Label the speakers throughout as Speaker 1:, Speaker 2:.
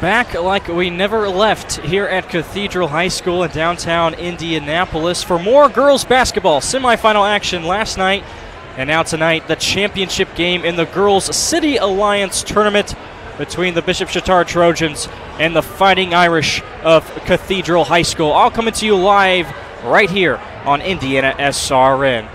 Speaker 1: Back like we never left here at Cathedral High School in downtown Indianapolis for more girls basketball semifinal action last night. And now tonight, the championship game in the Girls City Alliance tournament between the Bishop Chatard Trojans and the Fighting Irish of Cathedral High School. All coming to you live right here on IndianaSRN.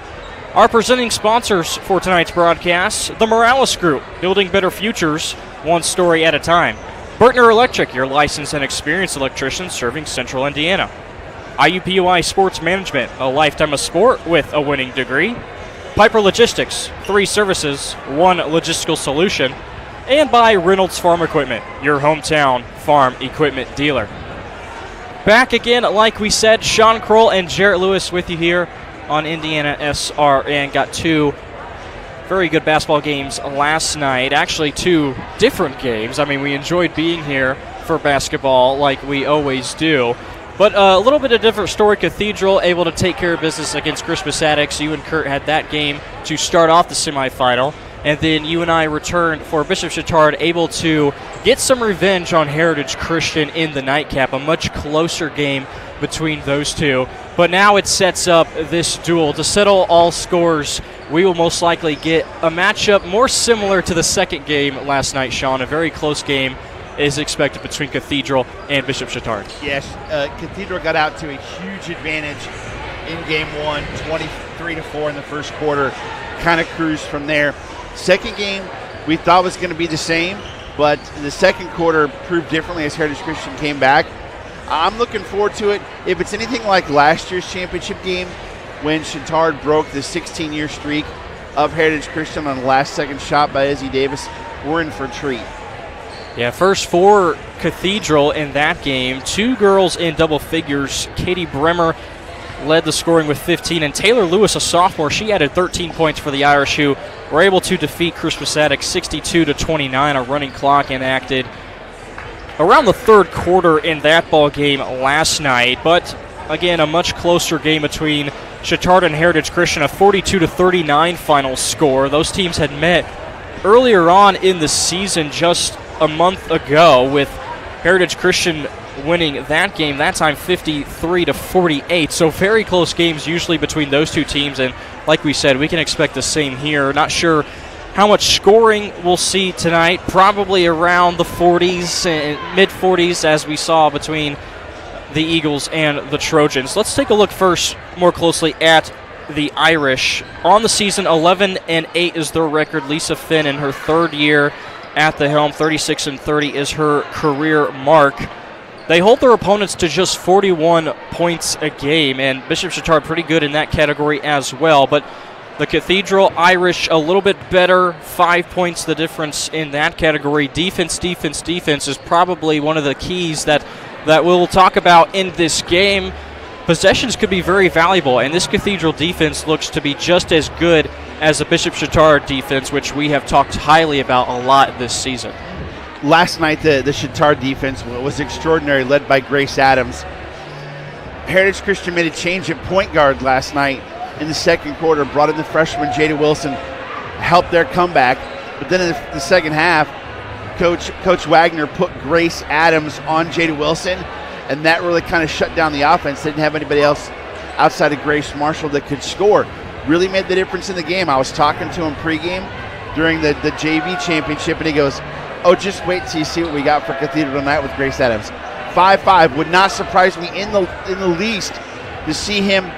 Speaker 1: Our presenting sponsors for tonight's broadcast, the Morales Group, building better futures, one story at a time. Bertner Electric, your licensed and experienced electrician serving Central Indiana. IUPUI Sports Management, a lifetime of sport with a winning degree. Piper Logistics, 3 services, 1 logistical solution. And by Reynolds Farm Equipment, your hometown farm equipment dealer. Back again, like we said, Sean Kroll and Jarrett Lewis with you here on IndianaSRN. Got 2 very good basketball games last night. Actually, 2 different games. I mean, we enjoyed being here for basketball like we always do. But a little bit of different story. Cathedral able to take care of business against Crispus Attucks. You and Kurt had that game to start off the semifinal. And then you and I returned for Bishop Chatard, able to get some revenge on Heritage Christian in the nightcap. A much closer game between those two. But now it sets up this duel. To settle all scores, we will most likely get a matchup more similar to the second game last night, Sean. A very close game is expected between Cathedral and Bishop Chatard.
Speaker 2: Yes, Cathedral got out to a huge advantage in game 1, 23-4 in the first quarter. Kind of cruised from there. Second game we thought was going to be the same, but the second quarter proved differently as Heritage Christian came back. I'm looking forward to it. If it's anything like last year's championship game when Chatard broke the 16-year streak of Heritage Christian on the last second shot by Izzy Davis, we're in for a treat.
Speaker 1: Yeah, first for Cathedral in that game. 2 girls in double figures. Katie Bremer led the scoring with 15, and Taylor Lewis, a sophomore, she added 13 points for the Irish, who were able to defeat Crispus Attucks 62-29. A running clock enacted around the third quarter in that ball game last night. But again, a much closer game between Chatard and Heritage Christian, a 42-39 final score. Those teams had met earlier on in the season just a month ago, with Heritage Christian winning that game, that time 53-48. So very close games usually between those two teams, and like we said, we can expect the same here. Not sure how much scoring we'll see tonight. Probably around the 40s, mid-40s, as we saw between the Eagles and the Trojans. Let's take a look first more closely at the Irish. On the season, 11-8 is their record. Lisa Finn, in her third year at the helm, 36-30 is her career mark. They hold their opponents to just 41 points a game, and Bishop Chatard pretty good in that category as well. But the Cathedral Irish a little bit better, 5 points the difference in that category. Defense is probably one of the keys that we'll talk about in this game. Possessions could be very valuable, and this Cathedral defense looks to be just as good as the Bishop Chatard defense, which we have talked highly about a lot this season.
Speaker 2: Last night, the Chatard defense was extraordinary, led by Grace Adams. Heritage Christian made a change at point guard last night in the second quarter, brought in the freshman Jada Wilson, helped their comeback. But then in the second half, Coach Wagner put Grace Adams on Jada Wilson, and that really kind of shut down the offense. They didn't have anybody else outside of Grace Marshall that could score. Really made the difference in the game. I was talking to him pregame during the JV championship, and he goes, "Oh, just wait till you see what we got for Cathedral tonight with Grace Adams." 5'5", would not surprise me in the least to see him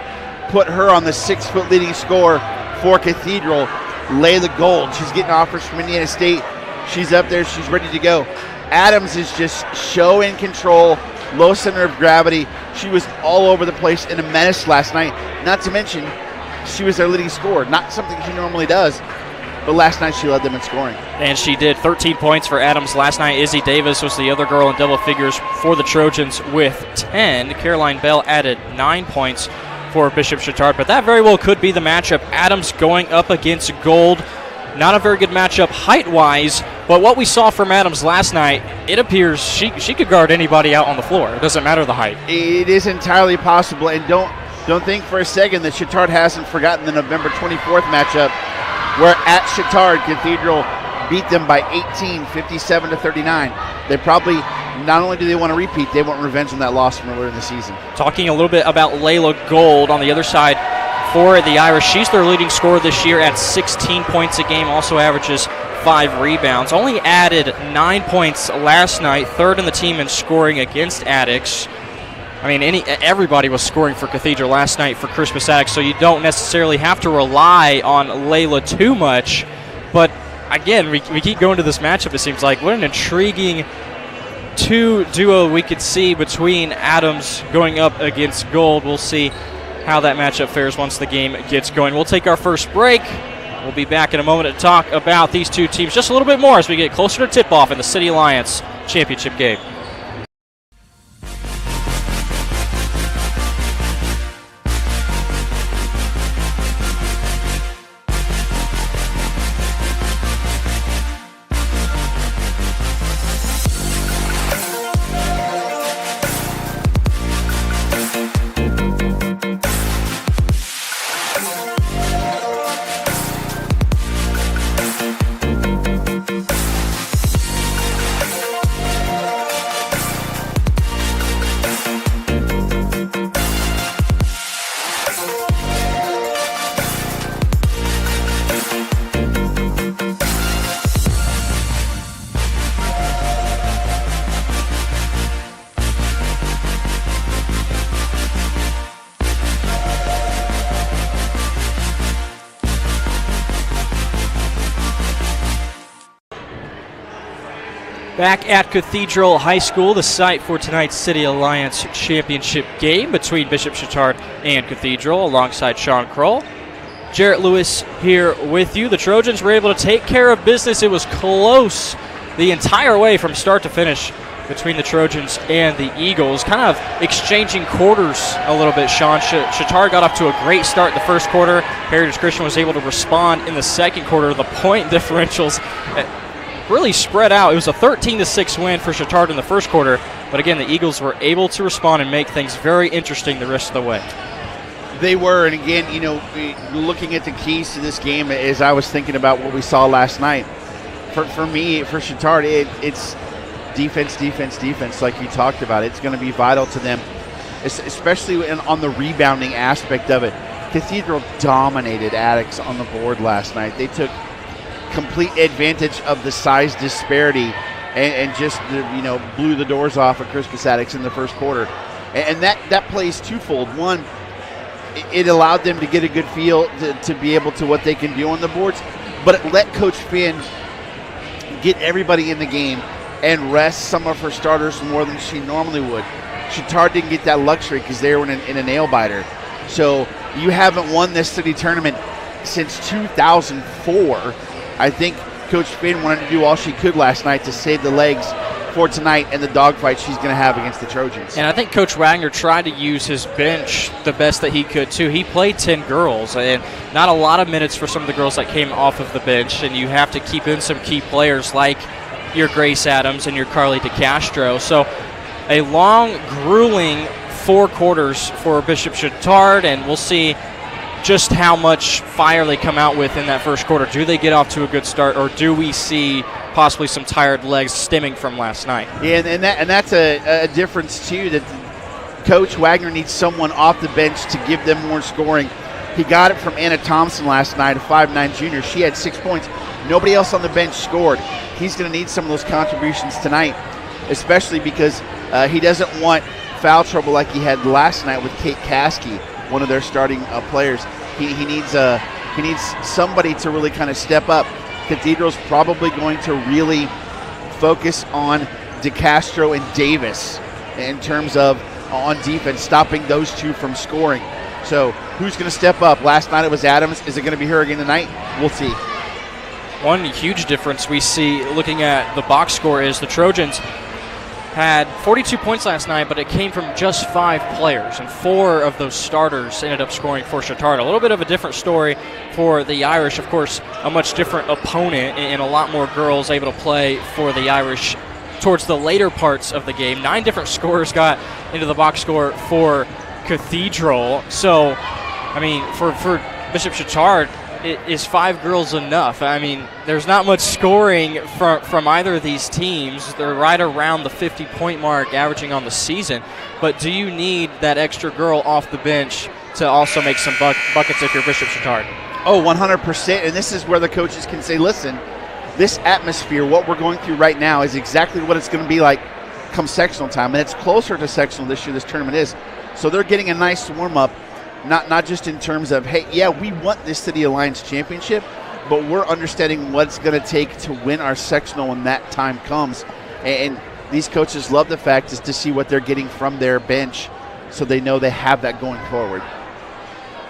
Speaker 2: put her on the 6-foot leading scorer for Cathedral. Layla Gold, she's getting offers from Indiana State. She's up there, she's ready to go. Adams is just show in control, low center of gravity. She was all over the place in a menace last night. Not to mention, she was their leading scorer. Not something she normally does, but last night she led them in scoring.
Speaker 1: And she did. 13 points for Adams last night. Izzy Davis was the other girl in double figures for the Trojans with 10. Caroline Bell added 9 points for Bishop Chatard, but that very well could be the matchup. Adams going up against Gold. Not a very good matchup height-wise, but what we saw from Adams last night, it appears she could guard anybody out on the floor. It doesn't matter the height.
Speaker 2: It is entirely possible, and don't think for a second that Chatard hasn't forgotten the November 24th matchup, where at Chatard, Cathedral beat them by 18, 57-39. They probably not only do they want to repeat, they want revenge on that loss from earlier in the season.
Speaker 1: Talking a little bit about Layla Gold on the other side for the Irish. She's their leading scorer this year at 16 points a game, also averages 5 rebounds. Only added 9 points last night, third in the team in scoring against Addicts. I mean, everybody was scoring for Cathedral last night for Crispus Attucks, so you don't necessarily have to rely on Layla too much. But again, we keep going to this matchup, it seems like. What an intriguing duo we could see between Adams going up against Gold. We'll see how that matchup fares once the game gets going. We'll take our first break. We'll be back in a moment to talk about these two teams just a little bit more as we get closer to tip-off in the City Alliance championship game. Back at Cathedral High School, the site for tonight's City Alliance championship game between Bishop Chatard and Cathedral, alongside Sean Kroll. Jarrett Lewis here with you. The Trojans were able to take care of business. It was close the entire way from start to finish between the Trojans and the Eagles. Kind of exchanging quarters a little bit, Sean. Chatard got off to a great start in the first quarter. Heritage Christian was able to respond in the second quarter. The point differentials really spread out. It was a 13-6 win for Chatard in the first quarter, but again, the Eagles were able to respond and make things very interesting the rest of the way.
Speaker 2: They were, and again, looking at the keys to this game as I was thinking about what we saw last night, for me, for Chatard, it's defense, like you talked about. It's going to be vital to them, especially on the rebounding aspect of it. Cathedral dominated Addicts on the board last night. They took complete advantage of the size disparity and just blew the doors off of Crispus Attucks in the first quarter. And that plays twofold. One, it allowed them to get a good feel to be able to what they can do on the boards, but it let Coach Finn get everybody in the game and rest some of her starters more than she normally would. Chatard didn't get that luxury because they were in a nail biter. So you haven't won this city tournament since 2004. I think Coach Finn wanted to do all she could last night to save the legs for tonight and the dogfight she's going to have against the Trojans.
Speaker 1: And I think Coach Wagner tried to use his bench the best that he could, too. He played 10 girls, and not a lot of minutes for some of the girls that came off of the bench, and you have to keep in some key players like your Grace Adams and your Carly DeCastro. So a long, grueling 4 quarters for Bishop Chatard, and we'll see just how much fire they come out with in that first quarter. Do they get off to a good start, or do we see possibly some tired legs stemming from last night?
Speaker 2: Yeah, and that's a difference, too, that Coach Wagner needs someone off the bench to give them more scoring. He got it from Anna Thompson last night, a 5'9 junior. She had 6 points. Nobody else on the bench scored. He's going to need some of those contributions tonight, especially because he doesn't want foul trouble like he had last night with Kate Caskey, one of their starting players. He needs somebody to really kind of step up. Cathedral's probably going to really focus on DeCastro and Davis in terms of on defense, stopping those two from scoring. So who's going to step up? Last night it was Adams. Is it going to be her again tonight? We'll see.
Speaker 1: One huge difference we see looking at the box score is the Trojans had 42 points last night, but it came from just 5 players, and 4 of those starters ended up scoring for Chatard. A little bit of a different story for the Irish. Of course, a much different opponent and a lot more girls able to play for the Irish towards the later parts of the game. 9 different scorers got into the box score for Cathedral. So, I mean, for Bishop Chatard, is 5 girls enough? I mean, there's not much scoring from either of these teams. They're right around the 50-point mark averaging on the season. But do you need that extra girl off the bench to also make some buckets if you're Bishop Chatard?
Speaker 2: Oh, 100%. And this is where the coaches can say, listen, this atmosphere, what we're going through right now is exactly what it's going to be like come sectional time. And it's closer to sectional this year, this tournament is. So they're getting a nice warm-up. Not just in terms of, hey, yeah, we want this City Alliance championship, but we're understanding what it's going to take to win our sectional when that time comes. And these coaches love the fact is to see what they're getting from their bench so they know they have that going forward.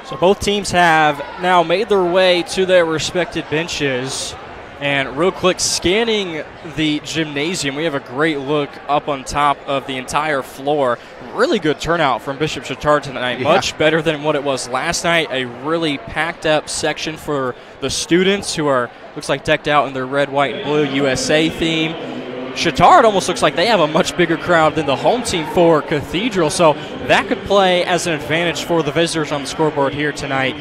Speaker 1: So both teams have now made their way to their respective benches. And real quick, scanning the gymnasium, we have a great look up on top of the entire floor. Really good turnout from Bishop Chatard tonight, much better than what it was last night. A really packed up section for the students who are, looks like, decked out in their red, white, and blue USA theme. Chatard almost looks like they have a much bigger crowd than the home team for Cathedral, so that could play as an advantage for the visitors on the scoreboard here tonight.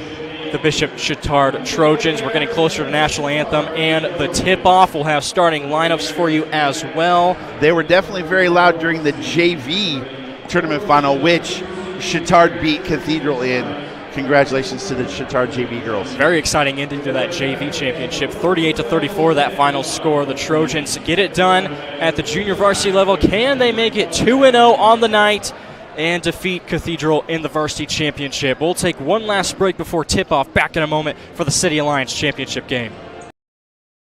Speaker 1: The Bishop Chatard Trojans. We're getting closer to National Anthem and the tip-off. We'll have starting lineups for you as well.
Speaker 2: They were definitely very loud during the JV tournament final, which Chatard beat Cathedral in. Congratulations to the Chatard JV girls. Very
Speaker 1: exciting ending to that JV championship. 38-34, that final score. The Trojans get it done at the junior varsity level. Can they make it 2-0 on the night and defeat Cathedral in the varsity championship? We'll take one last break before tip-off. Back in a moment for the City Alliance championship game.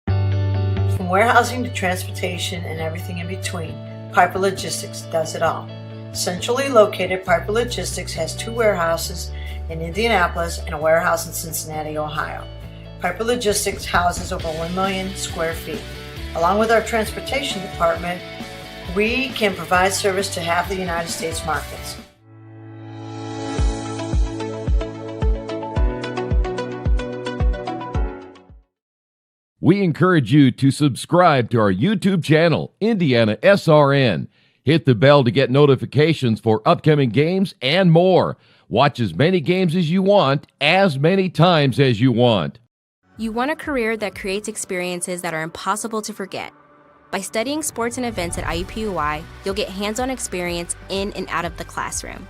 Speaker 3: From warehousing to transportation and everything in between, Piper Logistics does it all. Centrally located, Piper Logistics has 2 warehouses in Indianapolis and a warehouse in Cincinnati, Ohio. Piper Logistics houses over 1 million square feet. Along with our transportation department, we can provide service to half the United States markets.
Speaker 4: We encourage you to subscribe to our YouTube channel, IndianaSRN. Hit the bell to get notifications for upcoming games and more. Watch as many games as you want, as many times as you want.
Speaker 5: You want a career that creates experiences that are impossible to forget. By studying sports and events at IUPUI, you'll get hands-on experience in and out of the classroom.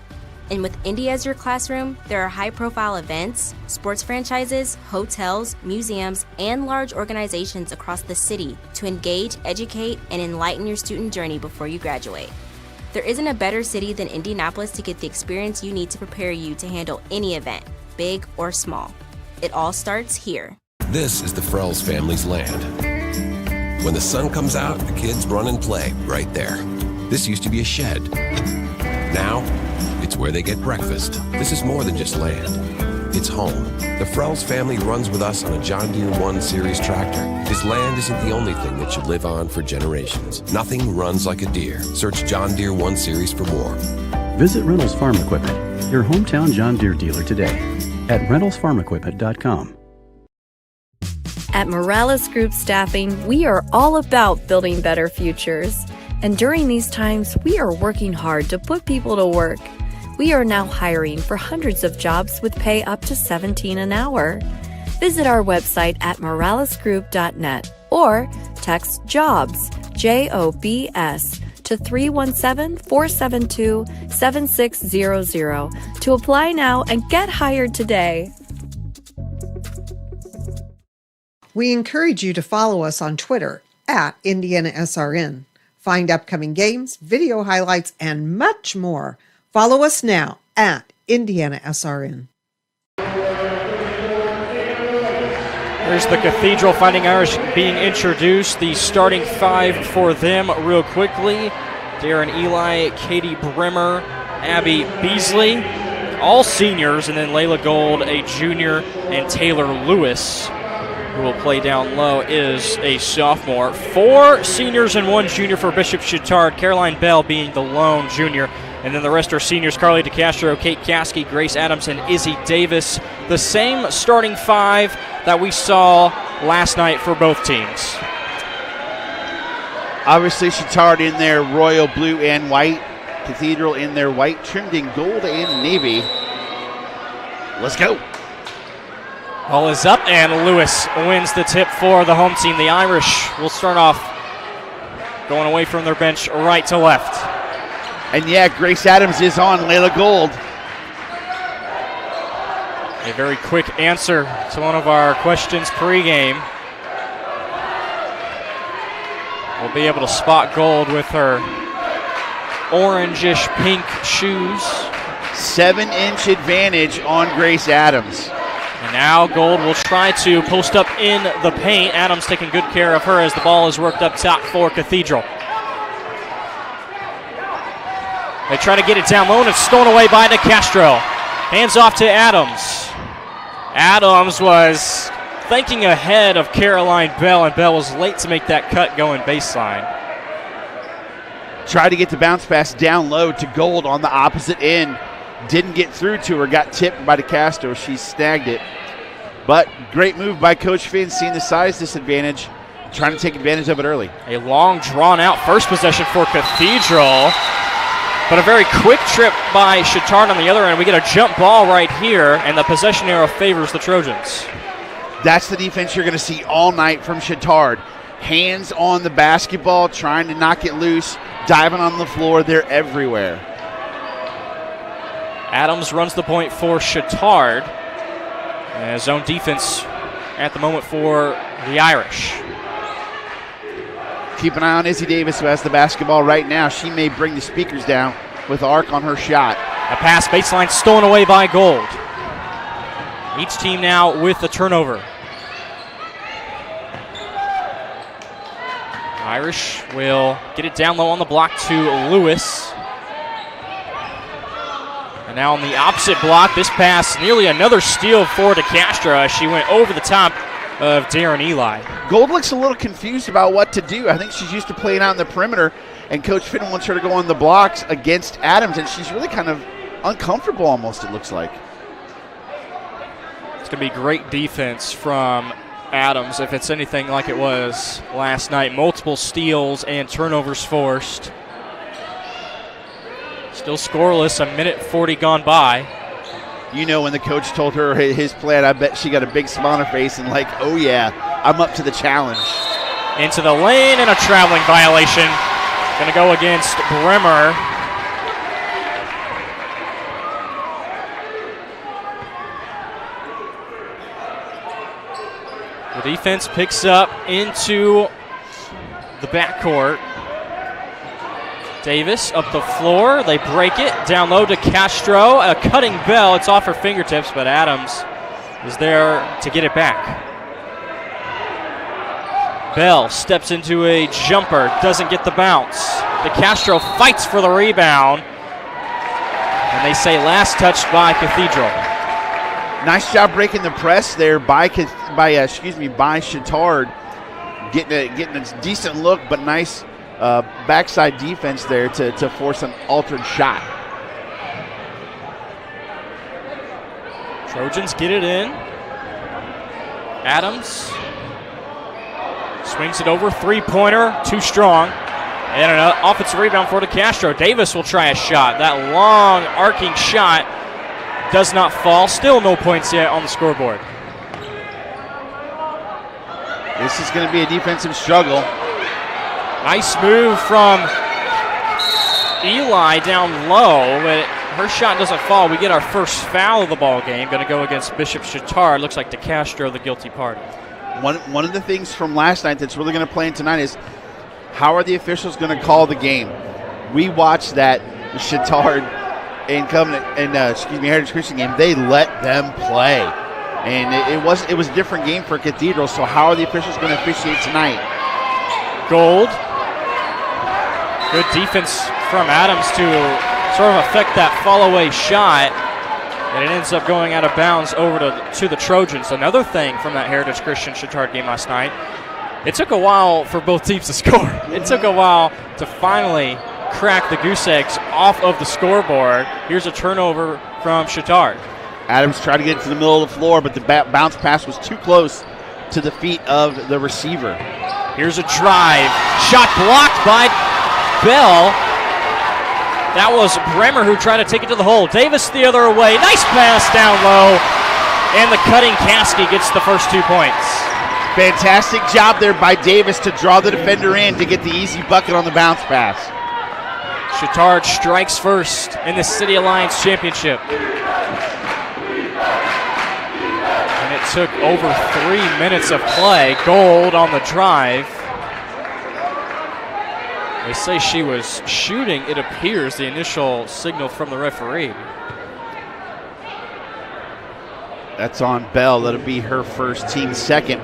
Speaker 5: And with Indy as your classroom, there are high-profile events, sports franchises, hotels, museums, and large organizations across the city to engage, educate, and enlighten your student journey before you graduate. There isn't a better city than Indianapolis to get the experience you need to prepare you to handle any event, big or small. It all starts here.
Speaker 6: This is the Frells family's land. When the sun comes out, the kids run and play right there. This used to be a shed. Now, it's where they get breakfast. This is more than just land. It's home. The Frells family runs with us on a John Deere 1 Series tractor. His land isn't the only thing that should live on for generations. Nothing runs like a Deere. Search John Deere 1 Series for more.
Speaker 7: Visit Reynolds Farm Equipment, your hometown John Deere dealer today at reynoldsfarmequipment.com.
Speaker 8: At Morales Group Staffing, we are all about building better futures. And during these times, we are working hard to put people to work. We are now hiring for hundreds of jobs with pay up to $17 an hour. Visit our website at moralesgroup.net or text JOBS, JOBS, to 317-472-7600 to apply now and get hired today.
Speaker 9: We encourage you to follow us on Twitter at IndianaSRN. Find upcoming games, video highlights, and much more. Follow us now at IndianaSRN.
Speaker 1: There's the Cathedral Fighting Irish being introduced. The starting 5 for them real quickly. Darren Eli, Katie Brimmer, Abby Beasley, all seniors, and then Layla Gold, a junior, and Taylor Lewis, who will play down low, is a sophomore. 4 seniors and 1 junior for Bishop Chatard, Caroline Bell being the lone junior. And then the rest are seniors: Carly DeCastro, Kate Caskey, Grace Adams, and Izzy Davis. The same starting 5 that we saw last night for both teams.
Speaker 2: Obviously, Chatard in their royal blue and white. Cathedral in their white, trimmed in gold and navy. Let's go.
Speaker 1: Ball is up, and Lewis wins the tip for the home team. The Irish will start off going away from their bench right to left.
Speaker 2: And yeah, Grace Adams is on Layla Gold.
Speaker 1: A very quick answer to one of our questions pregame. We'll be able to spot Gold with her orangish pink shoes.
Speaker 2: 7-inch advantage on Grace Adams.
Speaker 1: And now Gold will try to post up in the paint. Adams taking good care of her as the ball is worked up top for Cathedral. They try to get it down low, and it's stolen away by DeCastro. Hands off to Adams. Adams was thinking ahead of Caroline Bell, and Bell was late to make that cut going baseline.
Speaker 2: Tried to get the bounce pass down low to Gold on the opposite end. Didn't get through to her, got tipped by DeCastro. She snagged it. But great move by Coach Finn, seeing the size disadvantage, trying to take advantage of it early.
Speaker 1: A long, drawn-out first possession for Cathedral, but a very quick trip by Chittard on the other end. We get a jump ball right here, and the possession arrow favors the Trojans.
Speaker 2: That's the defense you're going to see all night from Chittard. Hands on the basketball, trying to knock it loose, diving on the floor. They're everywhere.
Speaker 1: Adams runs the point for Chittard. Zone defense at the moment for the Irish.
Speaker 2: Keep an eye on Izzy Davis, who has the basketball right now. She may bring the speakers down with arc on her shot.
Speaker 1: A pass baseline stolen away by Gold. Each team now with the turnover. Irish will get it down low on the block to Lewis. And now on the opposite block, this pass nearly another steal for DeCastro as she went over the top of Darren Eli.
Speaker 2: Gold looks a little confused about what to do. I think she's used to playing out in the perimeter, and Coach Finn wants her to go on the blocks against Adams, and she's really kind of uncomfortable almost, it looks like.
Speaker 1: It's going to be great defense from Adams if it's anything like it was last night. Multiple steals and turnovers forced. Still scoreless, a minute 40 gone by.
Speaker 2: You know, when the coach told her his plan, I bet she got a big smile on her face and like, oh yeah, I'm up to the challenge.
Speaker 1: Into the lane and a traveling violation. Going to go against Bremer. The defense picks up into the backcourt. Davis up the floor. They break it. Down low to Castro. A cutting Bell. It's off her fingertips, but Adams is there to get it back. Bell steps into a jumper. Doesn't get the bounce. DeCastro fights for the rebound. And they say last touched by Cathedral.
Speaker 2: Nice job breaking the press there by Chittard. Getting a decent look, but nice backside defense there to force an altered shot.
Speaker 1: Trojans get it in. Adams swings it over, three-pointer, too strong. And an offensive rebound for DeCastro. Davis will try a shot. That long arcing shot does not fall. Still no points yet on the scoreboard.
Speaker 2: This is going to be a defensive struggle.
Speaker 1: Nice move from Eli down low, but her shot doesn't fall. We get our first foul of the ball game. Going to go against Bishop Chittard. Looks like DeCastro the guilty party.
Speaker 2: One of the things from last night that's really going to play in tonight is how are the officials going to call the game? We watched that Chittard and Heritage Christian game. They let them play, and it was a different game for Cathedral. So how are the officials going to officiate tonight?
Speaker 1: Gold. Good defense from Adams to sort of affect that fall-away shot. And it ends up going out of bounds over to the Trojans. Another thing from that Heritage Christian Chittard game last night, it took a while for both teams to score. It took a while to finally crack the goose eggs off of the scoreboard. Here's a turnover from Chittard.
Speaker 2: Adams tried to get it to the middle of the floor, but the bounce pass was too close to the feet of the receiver.
Speaker 1: Here's a drive. Shot blocked by Bell. That was Bremer who tried to take it to the hole. Davis the other way. Nice pass down low. And the cutting Caskey gets the first 2 points.
Speaker 2: Fantastic job there by Davis to draw the defender in to get the easy bucket on the bounce pass.
Speaker 1: Chittard strikes first in the City Alliance Championship. And it took over 3 minutes of play. Gold on the drive. They say she was shooting, it appears, the initial signal from the referee.
Speaker 2: That's on Bell. That'll be her first, team second.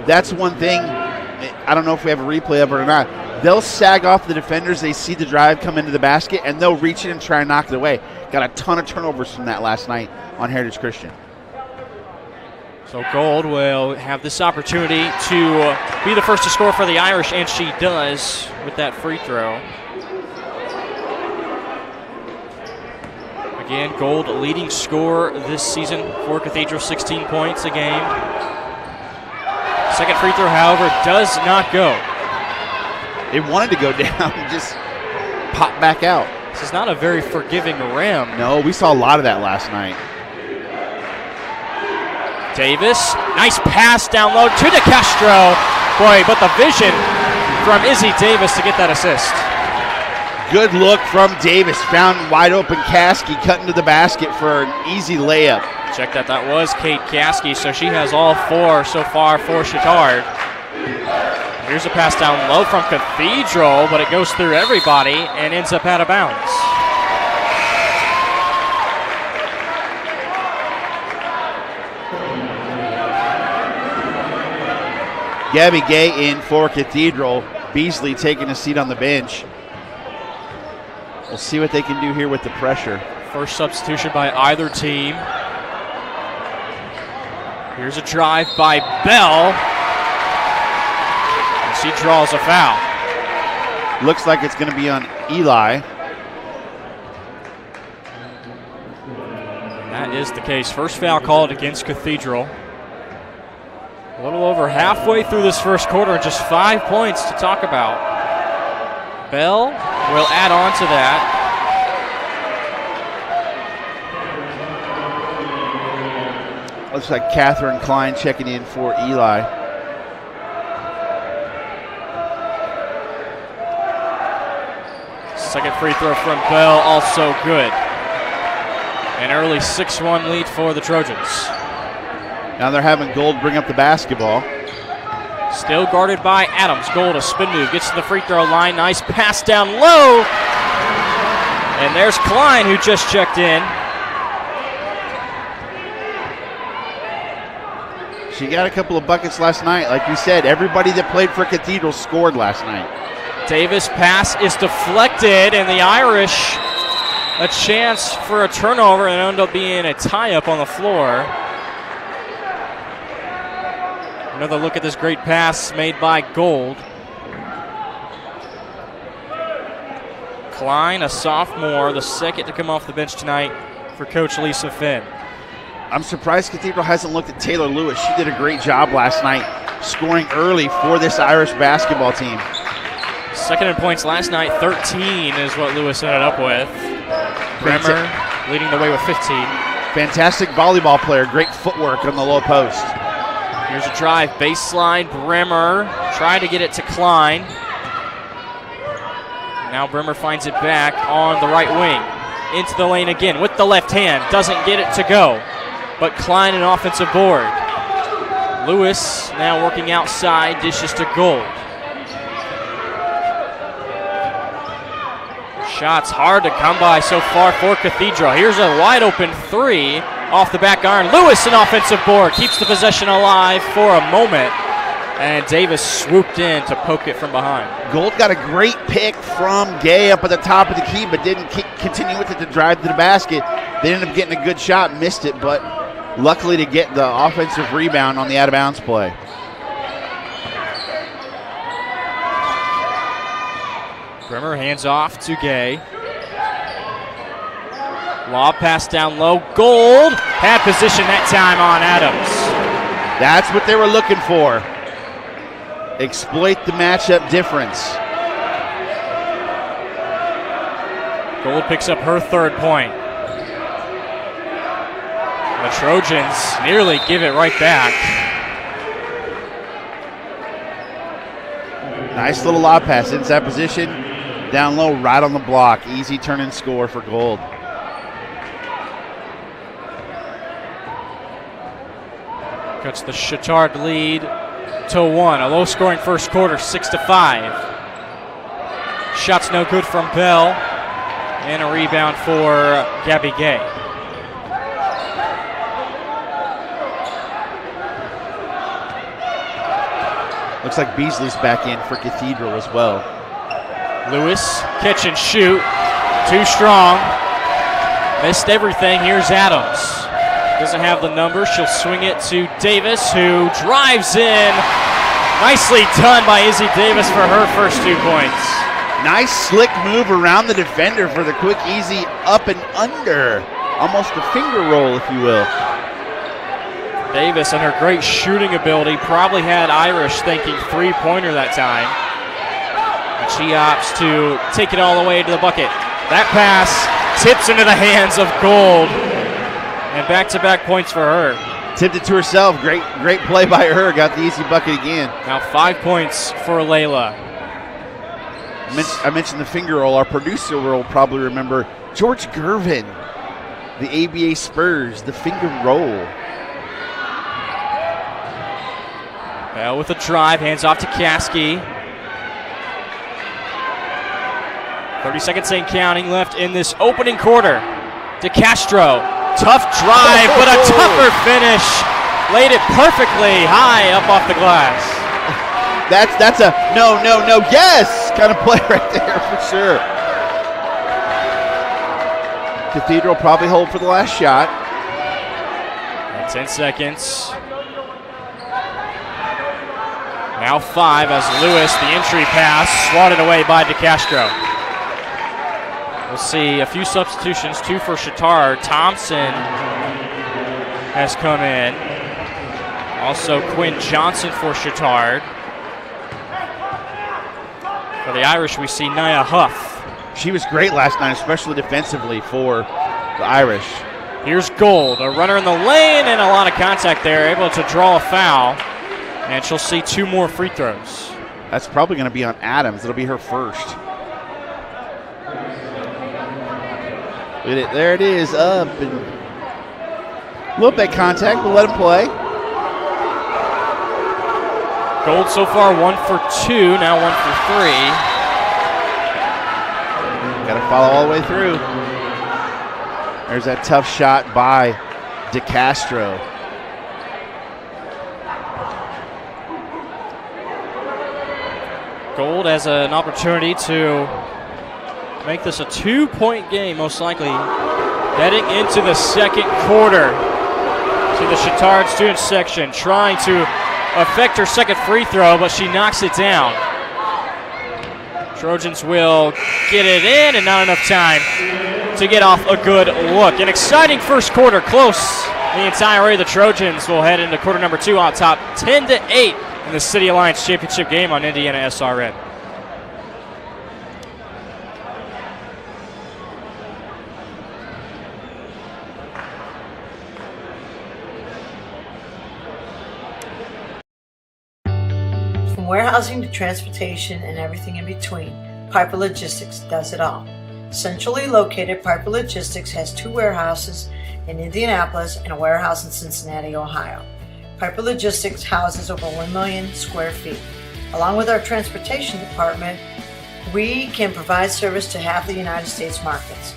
Speaker 2: That's one thing. I don't know if we have a replay of it or not. They'll sag off the defenders. They see the drive come into the basket, and they'll reach in and try and knock it away. Got a ton of turnovers from that last night on Heritage Christian.
Speaker 1: So Gold will have this opportunity to be the first to score for the Irish, and she does with that free throw. Again, Gold leading scorer this season for Cathedral, 16 points a game. Second free throw, however, does not go.
Speaker 2: It wanted to go down, just pop back out.
Speaker 1: This is not a very forgiving rim.
Speaker 2: No, we saw a lot of that last night.
Speaker 1: Davis, nice pass down low to DeCastro. Boy, but the vision from Izzy Davis to get that assist.
Speaker 2: Good look from Davis. Found wide open Caskey cutting to the basket for an easy layup.
Speaker 1: Check that. That was Kate Caskey, so she has all 4 so far for Chittard. Here's a pass down low from Cathedral, but it goes through everybody and ends up out of bounds.
Speaker 2: Gabby Gay in for Cathedral. Beasley taking a seat on the bench. We'll see what they can do here with the pressure.
Speaker 1: First substitution by either team. Here's a drive by Bell. And she draws a foul.
Speaker 2: Looks like it's going to be on Eli.
Speaker 1: That is the case. First foul called against Cathedral. A little over halfway through this first quarter, and just 5 points to talk about. Bell will add on to that.
Speaker 2: Looks like Catherine Klein checking in for Eli.
Speaker 1: Second free throw from Bell, also good. An early 6-1 lead for the Trojans.
Speaker 2: Now they're having Gold bring up the basketball.
Speaker 1: Still guarded by Adams. Gold, a spin move, gets to the free throw line. Nice pass down low. And there's Klein, who just checked in.
Speaker 2: She got a couple of buckets last night. Like we said, everybody that played for Cathedral scored last night.
Speaker 1: Davis' pass is deflected, and the Irish a chance for a turnover, and end up being a tie-up on the floor. Another look at this great pass made by Gold. Klein, a sophomore, the second to come off the bench tonight for Coach Lisa Finn.
Speaker 2: I'm surprised Cathedral hasn't looked at Taylor Lewis. She did a great job last night scoring early for this Irish basketball team.
Speaker 1: Second in points last night, 13 is what Lewis ended up with. Bremer leading the way with 15.
Speaker 2: Fantastic volleyball player, great footwork on the low post.
Speaker 1: Here's a drive, baseline, Bremer, trying to get it to Klein. Now Bremer finds it back on the right wing. Into the lane again with the left hand, doesn't get it to go. But Klein an offensive board. Lewis now working outside, dishes to Gold. Shots hard to come by so far for Cathedral. Here's a wide open three off the back iron. Lewis an offensive board, keeps the possession alive for a moment. And Davis swooped in to poke it from behind.
Speaker 2: Gold got a great pick from Gay up at the top of the key, but didn't continue with it to drive to the basket. They ended up getting a good shot, missed it, but luckily to get the offensive rebound on the out-of-bounds play.
Speaker 1: Bremer hands off to Gay. Lob pass down low. Gold had position that time on Adams.
Speaker 2: That's what they were looking for. Exploit the matchup difference. Gold
Speaker 1: picks up her third point. The Trojans nearly give it right back.
Speaker 2: Nice little lob pass inside position, down low, right on the block. Easy turn and score for Gold.
Speaker 1: Cuts the Chittard lead to 1. A low-scoring first quarter, 6-5. Shots no good from Bell, and a rebound for Gabby Gay.
Speaker 2: Looks like Beasley's back in for Cathedral as well.
Speaker 1: Lewis, catch and shoot. Too strong. Missed everything. Here's Adams. Doesn't have the number. She'll swing it to Davis, who drives in. Nicely done by Izzy Davis for her first 2 points.
Speaker 2: Nice slick move around the defender for the quick, easy up and under. Almost a finger roll, if you will.
Speaker 1: Davis and her great shooting ability probably had Irish thinking three-pointer that time. But she opts to take it all the way to the bucket. That pass tips into the hands of Gold. And back-to-back points for her.
Speaker 2: Tipped it to herself. Great play by her. Got the easy bucket again.
Speaker 1: Now 5 points for Layla.
Speaker 2: I mentioned the finger roll. Our producer will probably remember George Gervin, the ABA Spurs, the finger roll.
Speaker 1: Bell with a drive, hands off to Caskey. 30 seconds ain't counting left in this opening quarter. DeCastro, tough drive, but a tougher finish. Laid it perfectly high up off the glass.
Speaker 2: That's a no, yes kind of play right there for sure. Cathedral probably hold for the last shot.
Speaker 1: And 10 seconds. Now 5 as Lewis, the entry pass, swatted away by DeCastro. We'll see a few substitutions, 2 for Chittard. Thompson has come in. Also Quinn Johnson for Chittard. For the Irish, we see Nia Huff.
Speaker 2: She was great last night, especially defensively for the Irish.
Speaker 1: Here's Gold, a runner in the lane and a lot of contact there, able to draw a foul. And she'll see 2 more free throws.
Speaker 2: That's probably going to be on Adams. It'll be her first. Look at it. There it is, up. And a little bit of contact, but let him play.
Speaker 1: Gold so far 1 for 2, now 1 for 3.
Speaker 2: Got to follow all the way through. There's that tough shot by DeCastro.
Speaker 1: Gold has an opportunity to make this a 2-point game, most likely, heading into the second quarter. See the Chittard student section trying to affect her second free throw, but she knocks it down. Trojans will get it in, and not enough time to get off a good look. An exciting first quarter, close the entire way. The Trojans will head into quarter number 2 on top, 10-8 in the City Alliance Championship game on IndianaSRN.
Speaker 3: From warehousing to transportation and everything in between, Piper Logistics does it all. Centrally located, Piper Logistics has 2 warehouses in Indianapolis and a warehouse in Cincinnati, Ohio. Piper Logistics houses over 1 million square feet. Along with our transportation department, we can provide service to half the United States markets.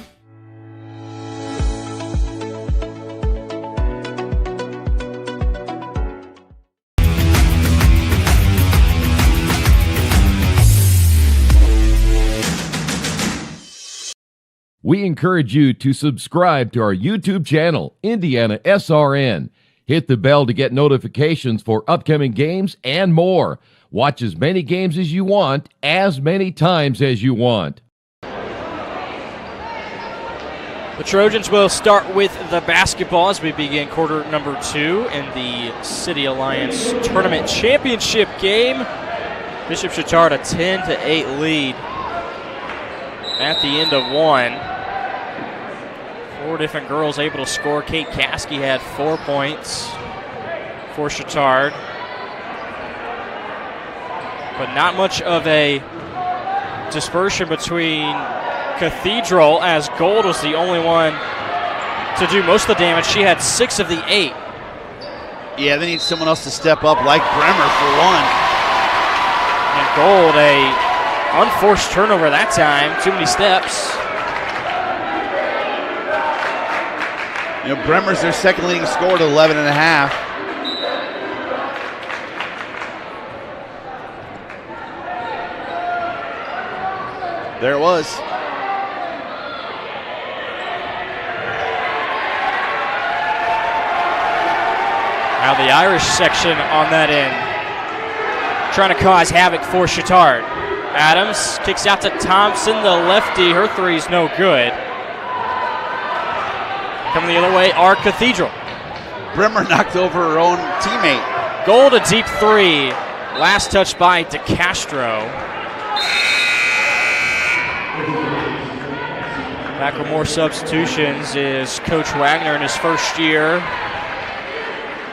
Speaker 4: We encourage you to subscribe to our YouTube channel, IndianaSRN. Hit the bell to get notifications for upcoming games and more. Watch as many games as you want, as many times as you want.
Speaker 1: The Trojans will start with the basketball as we begin quarter number 2 in the City Alliance Tournament Championship game. Bishop Chittard a 10-8 lead at the end of 1. 4 different girls able to score. Kate Caskey had 4 points for Chittard. But not much of a dispersion between Cathedral, as Gold was the only one to do most of the damage. She had 6 of the 8.
Speaker 2: Yeah, they need someone else to step up, like Bremer for one.
Speaker 1: And Gold, a unforced turnover that time. Too many steps.
Speaker 2: You know, Bremer's their second leading scorer at 11 and a half. There it was.
Speaker 1: Now the Irish section on that end, trying to cause havoc for Chittard. Adams kicks out to Thompson, the lefty. Her three's no good. Coming the other way are Cathedral.
Speaker 2: Bremer knocked over her own teammate.
Speaker 1: Gold, a deep 3. Last touch by DeCastro. Back with more substitutions is Coach Wagner in his first year.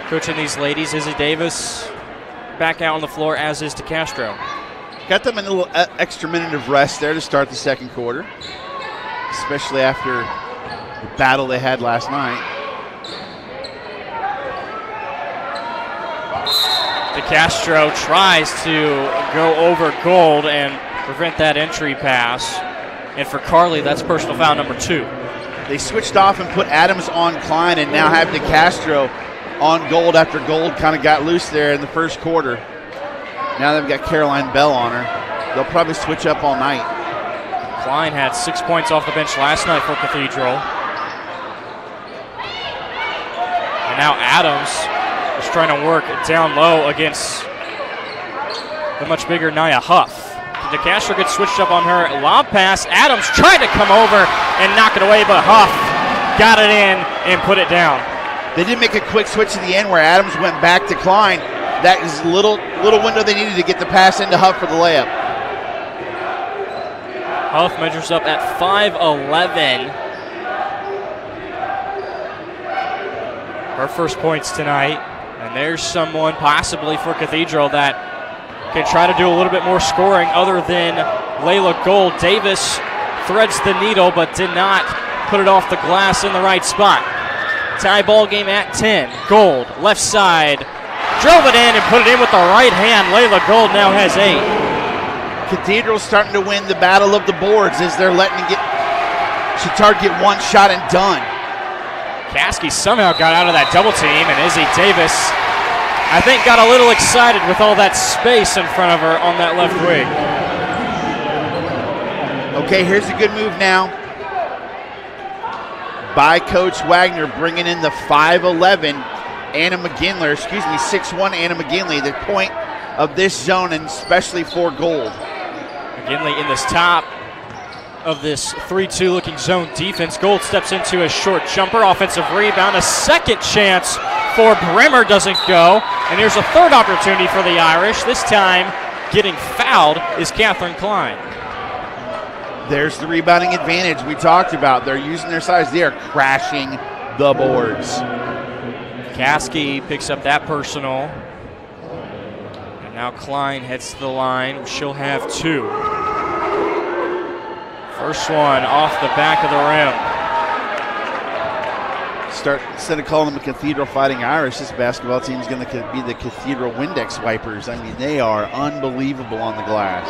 Speaker 1: Coaching these ladies, Izzy Davis back out on the floor, as is DeCastro.
Speaker 2: Got them a little extra minute of rest there to start the second quarter, especially after the battle they had last night.
Speaker 1: DeCastro tries to go over Gold and prevent that entry pass. And for Carly, that's personal foul number 2.
Speaker 2: They switched off and put Adams on Klein and now have DeCastro on Gold after Gold kind of got loose there in the first quarter. Now they've got Caroline Bell on her. They'll probably switch up all night.
Speaker 1: Klein had 6 points off the bench last night for Cathedral. And now Adams is trying to work down low against the much bigger Nia Huff. DeCastro gets switched up on her. Lob pass. Adams tried to come over and knock it away, but Huff got it in and put it down.
Speaker 2: They did make a quick switch at the end where Adams went back to Klein. That is a little window they needed to get the pass into Huff for the layup.
Speaker 1: Huff measures up at 5'11". Her first points tonight. And there's someone possibly for Cathedral that can try to do a little bit more scoring other than Layla Gold. Davis threads the needle but did not put it off the glass in the right spot. Tie ball game at 10. Gold, left side, drove it in and put it in with the right hand. Layla Gold now has 8.
Speaker 2: Cathedral's starting to win the battle of the boards as they're letting Chittard get one shot and done.
Speaker 1: Caskey somehow got out of that double team, and Izzy Davis, I think, got a little excited with all that space in front of her on that left wing.
Speaker 2: Okay, here's a good move now by Coach Wagner, bringing in the 5'11" Anna McGinley, 6'1" Anna McGinley, the point of this zone, and especially for Gold.
Speaker 1: McGinley in this top of this 3-2 looking zone defense. Gold steps into a short jumper, offensive rebound, a second chance for Bremer, doesn't go, and here's a third opportunity for the Irish. This time getting fouled is Catherine Klein.
Speaker 2: There's the rebounding advantage we talked about. They're using their size. They are crashing the boards.
Speaker 1: Caskey picks up that personal. And now Klein heads to the line. She'll have 2. First one off the back of the rim.
Speaker 2: Instead of calling them the Cathedral Fighting Irish, this basketball team is going to be the Cathedral Windex Wipers. I mean, they are unbelievable on the glass.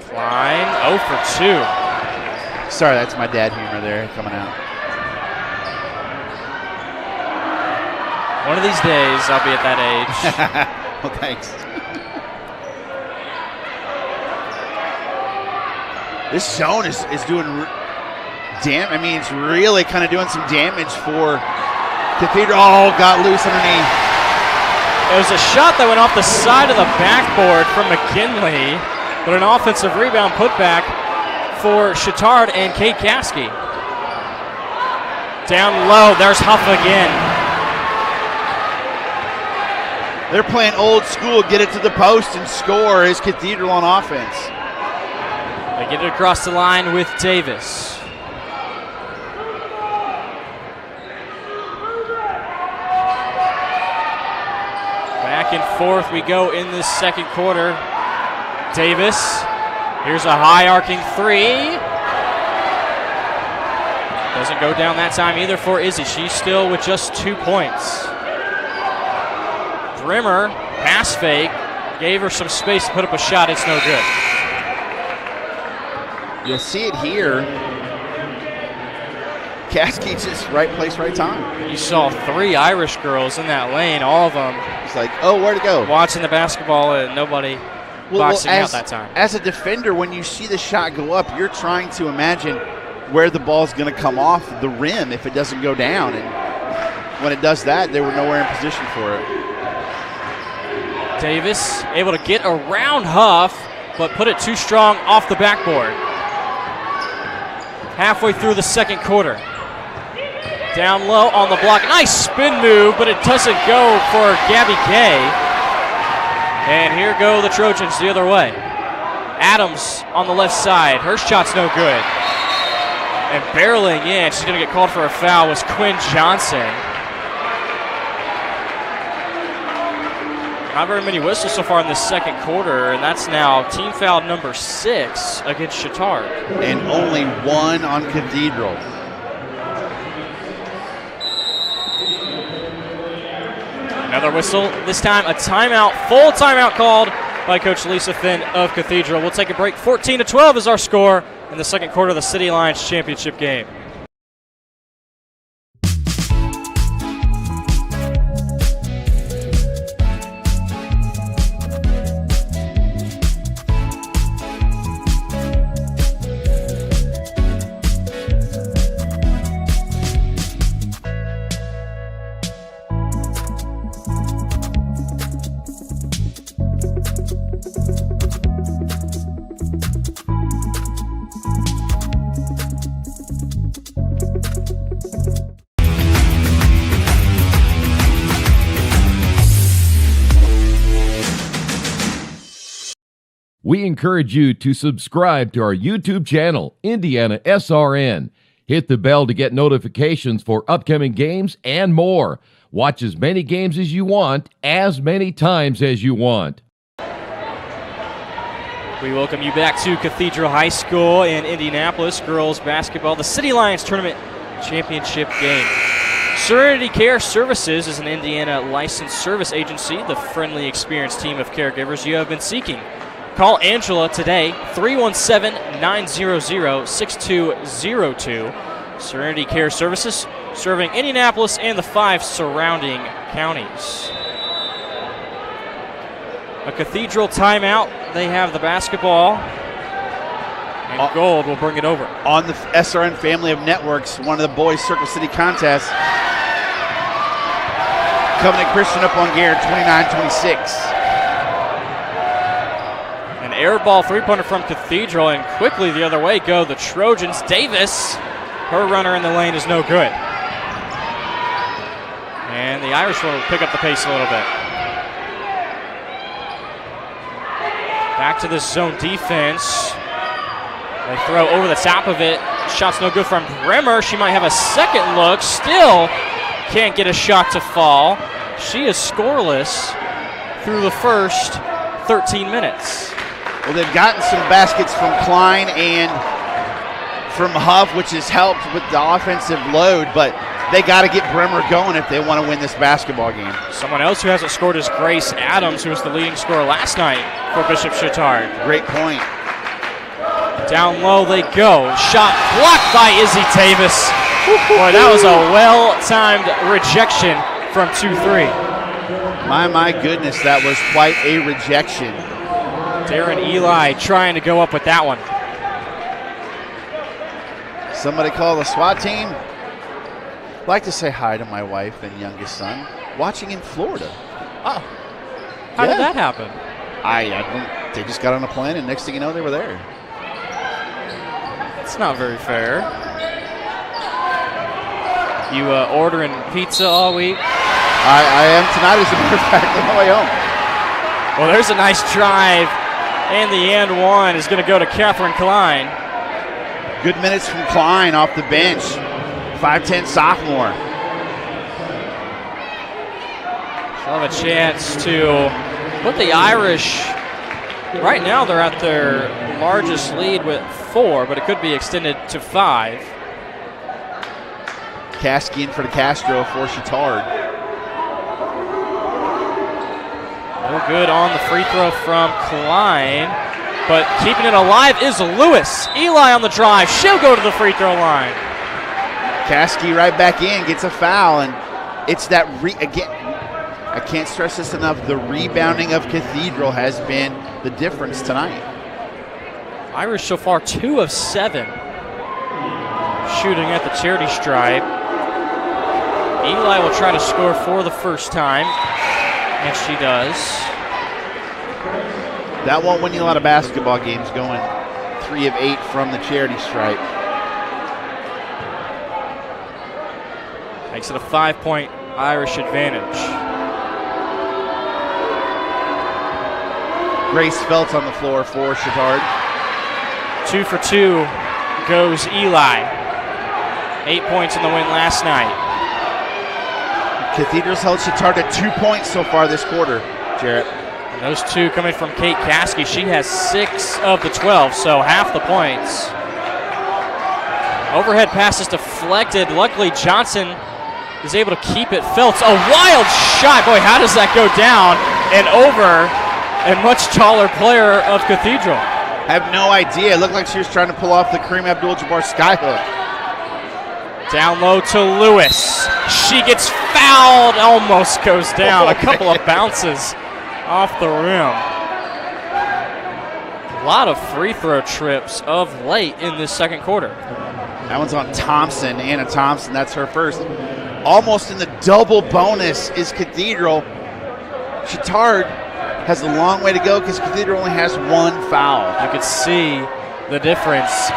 Speaker 1: Klein 0 for 2.
Speaker 2: Sorry, that's my dad humor there coming out.
Speaker 1: One of these days, I'll be at that age.
Speaker 2: Well, thanks. This zone is doing it's really kind of doing some damage for Cathedral. Oh, got loose underneath.
Speaker 1: It was a shot that went off the side of the backboard from McGinley, but an offensive rebound putback for Chittard and Kate Caskey. Down low, there's Huff again.
Speaker 2: They're playing old school, get it to the post and score, is Cathedral on offense.
Speaker 1: They get it across the line with Davis. Back and forth we go in this second quarter. Davis, here's a high arcing three. Doesn't go down that time either for Izzy. She's still with just 2 points. Brimmer, pass fake, gave her some space to put up a shot. It's no good.
Speaker 2: You'll see it here. Caskey just right place, right time.
Speaker 1: You saw 3 Irish girls in that lane, all of them.
Speaker 2: It's like, oh, where'd it go?
Speaker 1: Watching the basketball and nobody boxing out that time.
Speaker 2: As a defender, when you see the shot go up, you're trying to imagine where the ball's going to come off the rim if it doesn't go down. And when it does that, they were nowhere in position for it.
Speaker 1: Davis able to get around Huff, but put it too strong off the backboard. Halfway through the second quarter. Down low on the block. Nice spin move, but it doesn't go for Gabby Gay. And here go the Trojans the other way. Adams on the left side. Her shot's no good. And barreling in, she's going to get called for a foul, was Quinn Johnson. Not very many whistles so far in this second quarter, and that's now team foul number 6 against Chittard.
Speaker 2: And only 1 on Cathedral.
Speaker 1: Another whistle, this time a timeout, full timeout called by Coach Lisa Finn of Cathedral. We'll take a break. 14-12 is our score in the second quarter of the City Lions championship game.
Speaker 4: We encourage you to subscribe to our YouTube channel, IndianaSRN. Hit the bell to get notifications for upcoming games and more. Watch as many games as you want, as many times as you want.
Speaker 1: We welcome you back to Cathedral High School in Indianapolis. Girls basketball, the City Lions Tournament Championship game. Serenity Care Services is an Indiana licensed service agency, the friendly, experienced team of caregivers you have been seeking. Call Angela today, 317-900-6202. Serenity Care Services, serving Indianapolis and the 5 surrounding counties. A Cathedral timeout. They have the basketball. And Gold will bring it over.
Speaker 2: On the SRN family of networks, one of the boys' Circle City contests. Covenant Christian up on Garrett, 29-26.
Speaker 1: Air ball three-pointer from Cathedral, and quickly the other way go the Trojans. Davis, her runner in the lane is no good. And the Irish will pick up the pace a little bit. Back to this zone defense. They throw over the top of it. Shot's no good from Brimmer. She might have a second look. Still can't get a shot to fall. She is scoreless through the first 13 minutes.
Speaker 2: Well, they've gotten some baskets from Klein and from Huff, which has helped with the offensive load, but they got to get Brimmer going if they want to win this basketball game.
Speaker 1: Someone else who hasn't scored is Grace Adams, who was the leading scorer last night for Bishop Chittard.
Speaker 2: Great point.
Speaker 1: Down low they go. Shot blocked by Izzy Davis. Boy, that was a well-timed rejection from 2-3.
Speaker 2: My goodness, that was quite a rejection.
Speaker 1: Darren Eli trying to go up with that one.
Speaker 2: Somebody call the SWAT team. I'd like to say hi to my wife and youngest son, watching in Florida.
Speaker 1: Oh, how did that happen?
Speaker 2: They just got on a plane, and next thing you know, they were there.
Speaker 1: It's not very fair. You ordering pizza all week?
Speaker 2: I am tonight, as a matter of fact, on my way home.
Speaker 1: Well, there's a nice drive And the and one is going to go to Catherine Klein.
Speaker 2: Good minutes from Klein off the bench. 5'10 sophomore.
Speaker 1: She'll have a chance to put the Irish, right now they're at their largest lead with 4, but it could be extended to 5.
Speaker 2: Caskey in for the Castro for Chittard.
Speaker 1: No good on the free throw from Klein, but keeping it alive is Lewis. Eli on the drive. She'll go to the free throw line.
Speaker 2: Caskey right back in, gets a foul, and it's that, again, I can't stress this enough, the rebounding of Cathedral has been the difference tonight.
Speaker 1: Irish so far 2 of 7 shooting at the charity stripe. Eli will try to score for the first time, and she does.
Speaker 2: That won't win you a lot of basketball games, going 3 of 8 from the charity stripe.
Speaker 1: Makes it a 5-point Irish advantage.
Speaker 2: Grace Feltz on the floor for Chittard.
Speaker 1: 2 for 2 goes Eli. 8 points in the win last night.
Speaker 2: Cathedral's held Chittard to 2 points so far this quarter, Jarrett.
Speaker 1: And those 2 coming from Kate Caskey. She has 6 of the 12, so half the points. Overhead pass is deflected. Luckily, Johnson is able to keep it. Feltz, a wild shot. Boy, how does that go down and over a much taller player of Cathedral?
Speaker 2: I have no idea. It looked like she was trying to pull off the Kareem Abdul-Jabbar skyhook.
Speaker 1: Down low to Lewis. She gets fouled, almost goes down. A couple of bounces off the rim. A lot of free throw trips of late in this second quarter.
Speaker 2: That one's on Thompson, Anna Thompson. That's her first. Almost in the double bonus is Cathedral. Chittard has a long way to go because Cathedral only has 1 foul.
Speaker 1: You can see the difference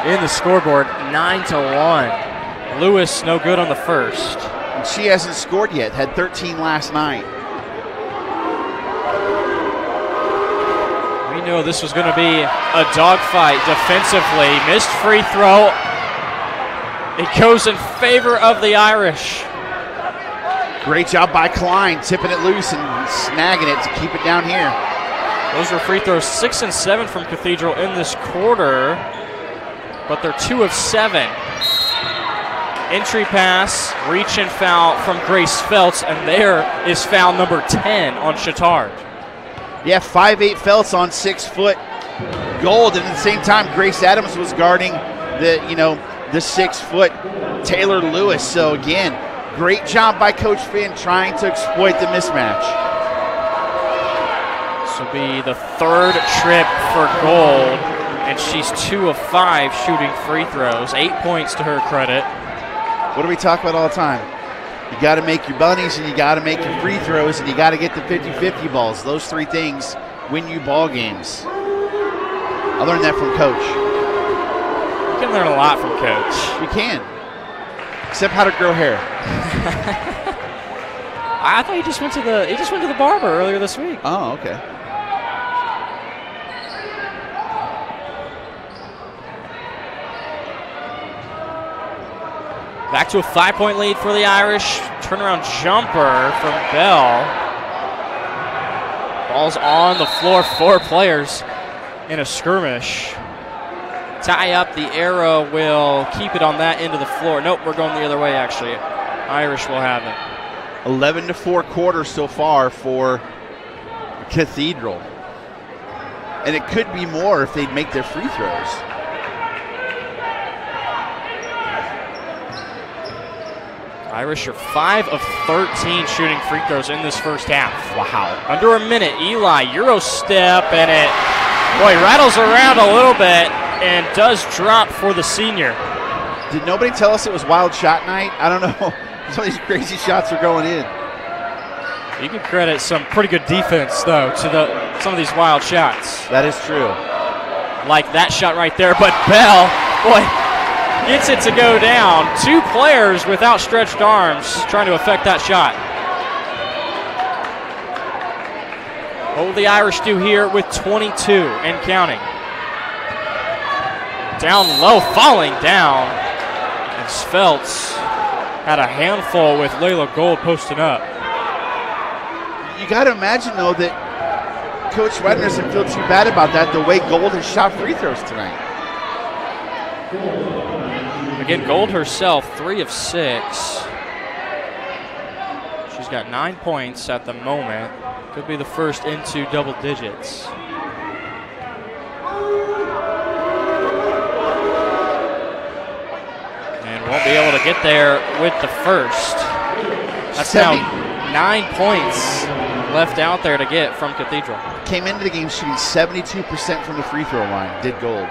Speaker 1: in the scoreboard, 9-1. Lewis no good on the first.
Speaker 2: And she hasn't scored yet, had 13 last night.
Speaker 1: We know this was going to be a dogfight defensively. Missed free throw. It goes in favor of the Irish.
Speaker 2: Great job by Klein, tipping it loose and snagging it to keep it down here.
Speaker 1: Those were free throws 6 and 7 from Cathedral in this quarter, but they're 2 of 7. Entry pass, reach and foul from Grace Feltz, and there is foul number 10 on Chittard.
Speaker 2: Yeah, 5'8" Feltz on 6 foot Gold, and at the same time, Grace Adams was guarding the 6 foot Taylor Lewis. So again, great job by Coach Finn trying to exploit the mismatch.
Speaker 1: This will be the 3rd trip for Gold, and she's 2 of 5 shooting free throws. 8 points to her credit.
Speaker 2: What do we talk about all the time? You got to make your bunnies, and you got to make your free throws, and you got to get the 50-50 balls. Those 3 things win you ball games. I learned that from Coach.
Speaker 1: You can learn a lot from Coach.
Speaker 2: You can. Except how to grow hair.
Speaker 1: I thought he just went to the barber earlier this week.
Speaker 2: Oh, okay.
Speaker 1: Back to a 5-point lead for the Irish. Turnaround jumper from Bell. Ball's on the floor. 4 players in a skirmish. Tie up, the arrow will keep it on that end of the floor. Nope, we're going the other way, actually. Irish will have it.
Speaker 2: 11-4 quarter so far for Cathedral. And it could be more if they'd make their free throws.
Speaker 1: Irish are 5 of 13 shooting free throws in this first half.
Speaker 2: Wow.
Speaker 1: Under a minute, Eli, Euro step, and it, boy, rattles around a little bit and does drop for the senior.
Speaker 2: Did nobody tell us it was wild shot night? I don't know. Some of these crazy shots are going in.
Speaker 1: You can credit some pretty good defense, though, to some of these wild shots.
Speaker 2: That is true.
Speaker 1: Like that shot right there, but Bell, boy, gets it to go down. 2 players with outstretched arms trying to affect that shot. What will the Irish do here with 22 and counting? Down low, falling down. And Svelts had a handful with Layla Gold posting up.
Speaker 2: You got to imagine, though, that Coach Wedner doesn't feel too bad about that, the way Gold has shot free throws tonight.
Speaker 1: Again, Gold herself, 3 of 6. She's got 9 points at the moment. Could be the first into double digits. And won't be able to get there with the first. That's now 9 points left out there to get from Cathedral.
Speaker 2: Came into the game shooting 72% from the free throw line, did Gold.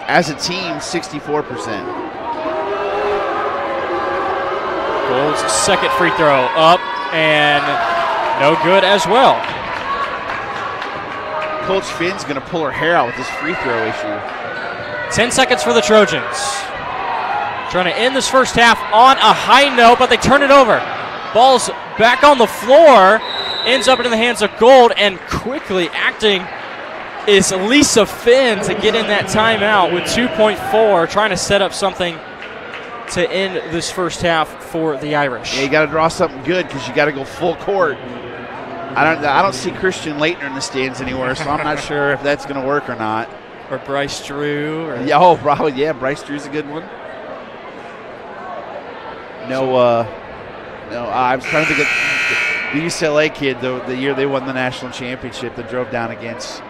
Speaker 2: As a team, 64%.
Speaker 1: Gold's second free throw up and no good as well.
Speaker 2: Coach Finn's going to pull her hair out with this free throw issue.
Speaker 1: 10 seconds for the Trojans. Trying to end this first half on a high note, but they turn it over. Ball's back on the floor, ends up in the hands of Gold, and quickly acting is Lisa Finn to get in that timeout with 2.4, trying to set up something to end this first half for the Irish.
Speaker 2: Yeah, you got to draw something good because you got to go full court. I don't see Christian Leitner in the stands anywhere, so I'm not sure if that's going to work or not.
Speaker 1: Or Bryce Drew. Or
Speaker 2: yeah, probably. Yeah, Bryce Drew's a good one. No, I was trying to think of the UCLA kid, though, the year they won the national championship that drove down against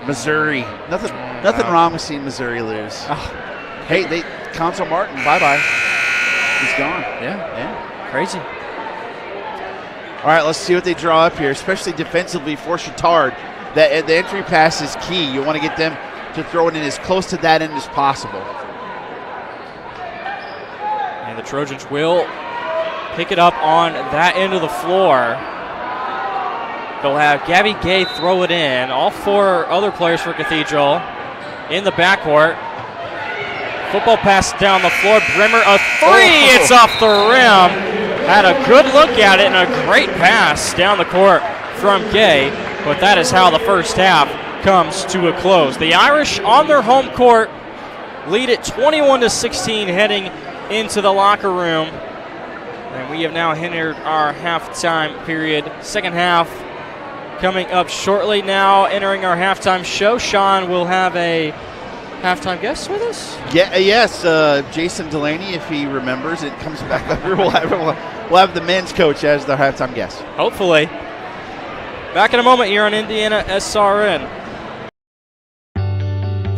Speaker 2: Missouri. Nothing wrong with seeing Missouri lose.
Speaker 1: Oh.
Speaker 2: Hey, Council Martin, bye-bye. He's gone.
Speaker 1: Yeah. Crazy.
Speaker 2: All right, let's see what they draw up here, especially defensively for Chittard. The entry pass is key. You want to get them to throw it in as close to that end as possible.
Speaker 1: And the Trojans will pick it up on that end of the floor. They'll have Gabby Gay throw it in. All 4 other players for Cathedral in the backcourt. Football pass down the floor. Brimmer, a 3. It's off the rim. Had a good look at it and a great pass down the court from Gay. But that is how the first half comes to a close. The Irish on their home court lead it 21-16 heading into the locker room. And we have now entered our halftime period. Second half coming up shortly. Now entering our halftime show. Sean will have a halftime guest with us?
Speaker 2: Yes, Jason Delaney, if he remembers, it comes back up here. We'll have the men's coach as the halftime guest.
Speaker 1: Hopefully. Back in a moment here on IndianaSRN.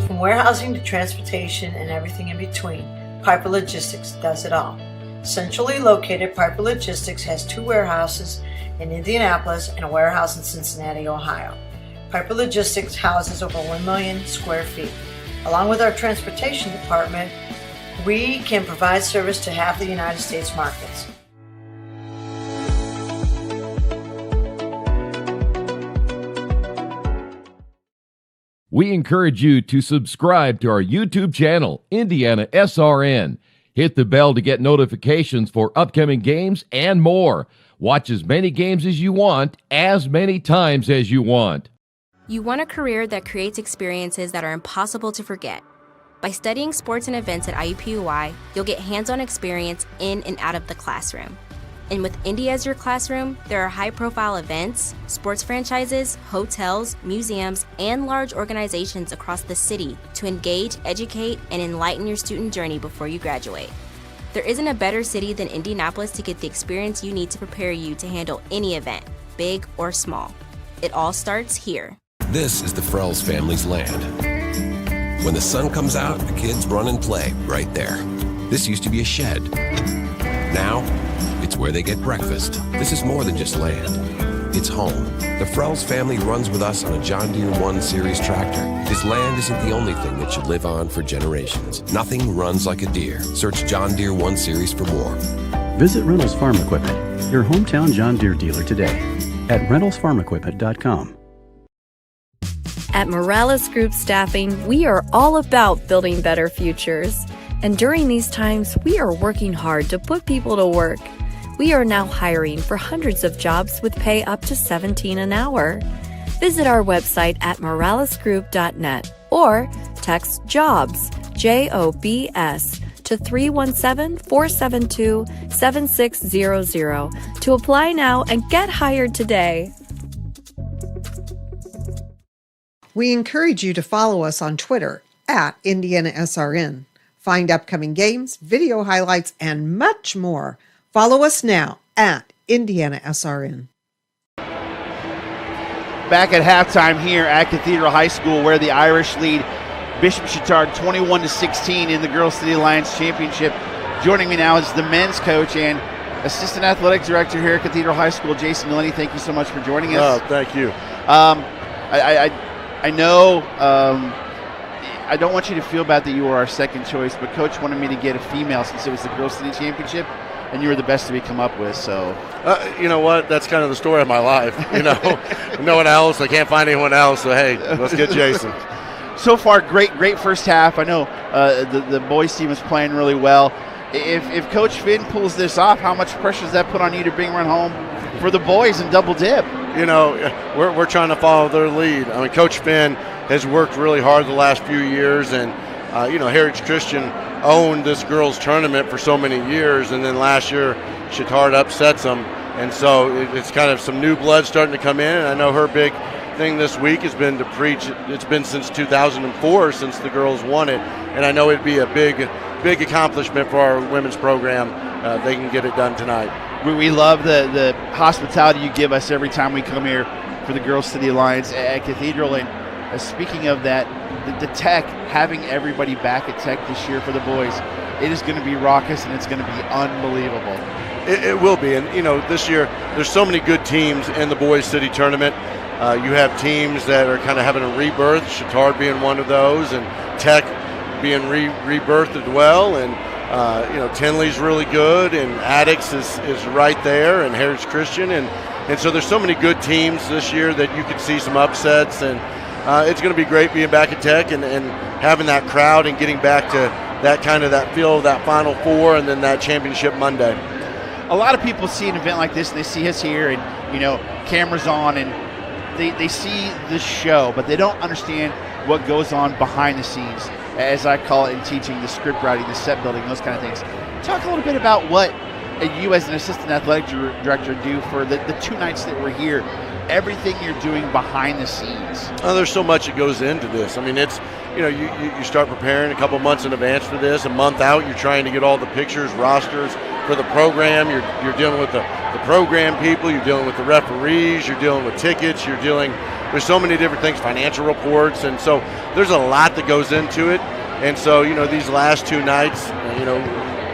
Speaker 3: From warehousing to transportation and everything in between, Piper Logistics does it all. Centrally located, Piper Logistics has 2 warehouses in Indianapolis and a warehouse in Cincinnati, Ohio. Piper Logistics houses over 1 million square feet. Along with our transportation department, we can provide service to half the United States markets.
Speaker 4: We encourage you to subscribe to our YouTube channel, IndianaSRN. Hit the bell to get notifications for upcoming games and more. Watch as many games as you want, as many times as you want.
Speaker 5: You want a career that creates experiences that are impossible to forget. By studying sports and events at IUPUI, you'll get hands-on experience in and out of the classroom. And with Indy as your classroom, there are high-profile events, sports franchises, hotels, museums, and large organizations across the city to engage, educate, and enlighten your student journey before you graduate. There isn't a better city than Indianapolis to get the experience you need to prepare you to handle any event, big or small. It all starts here.
Speaker 6: This is the Frells family's land. When the sun comes out, the kids run and play right there. This used to be a shed. Now, it's where they get breakfast. This is more than just land. It's home. The Frells family runs with us on a John Deere 1 Series tractor because land isn't the only thing that should live on for generations. Nothing runs like a deer. Search John Deere 1 Series for more.
Speaker 7: Visit Reynolds Farm Equipment, your hometown John Deere dealer today at reynoldsfarmequipment.com.
Speaker 8: At Morales Group Staffing, we are all about building better futures. And during these times, we are working hard to put people to work. We are now hiring for hundreds of jobs with pay up to $17 an hour. Visit our website at moralesgroup.net or text JOBS, JOBS, to 317-472-7600 to apply now and get hired today.
Speaker 9: We encourage you to follow us on Twitter at IndianaSRN. Find upcoming games, video highlights, and much more. Follow us now at IndianaSRN.
Speaker 2: Back at halftime here at Cathedral High School, where the Irish lead Bishop Chatard 21-16 in the Girls City Alliance Championship. Joining me now is the men's coach and assistant athletic director here at Cathedral High School, Jason Delaney. Thank you so much for joining us.
Speaker 10: Oh, thank you.
Speaker 2: I know I don't want you to feel bad that you were our second choice, but Coach wanted me to get a female since it was the Girls City Championship, and you were the best that we come up with. So,
Speaker 10: you know what? That's kind of the story of my life. No one else. I can't find anyone else. So hey, let's get Jason.
Speaker 2: So far, great first half. I know the boys team is playing really well. If Coach Finn pulls this off, how much pressure does that put on you to bring one home for the boys and double dip?
Speaker 10: We're trying to follow their lead. I mean, Coach Finn has worked really hard the last few years, and Heritage Christian owned this girls tournament for so many years, and then last year Chatard upsets them, and so it's kind of some new blood starting to come in. And I know her big thing this week has been to preach. It's been since 2004 since the girls won it, and I know it'd be a big accomplishment for our women's program. They can get it done tonight.
Speaker 2: We love the hospitality you give us every time we come here for the Girls City Alliance at Cathedral. And speaking of that, the Tech, having everybody back at Tech this year for the boys, it is going to be raucous and it's going to be unbelievable.
Speaker 10: It will be. And, this year there's so many good teams in the boys city tournament. You have teams that are kind of having a rebirth, Chatard being one of those, and Tech being rebirthed as well. And Tinley's really good, and Addicts is right there, and Heritage Christian, and so there's so many good teams this year that you could see some upsets, and it's going to be great being back at Tech and having that crowd and getting back to that feel of that Final Four and then that championship Monday.
Speaker 2: A lot of people see an event like this and they see us here and cameras on and they see the show, but they don't understand what goes on behind the scenes, as I call it in teaching, the script writing, the set building, those kind of things. Talk a little bit about what you as an assistant athletic director do for the 2 nights that we're here, everything you're doing behind the scenes.
Speaker 10: Oh, there's so much that goes into this. I mean, it's, you start preparing a couple months in advance for this. A month out, you're trying to get all the pictures, rosters for the program. You're dealing with the program people, you're dealing with the referees, you're dealing with tickets, there's so many different things, financial reports, and so there's a lot that goes into it. And so, these last 2 nights,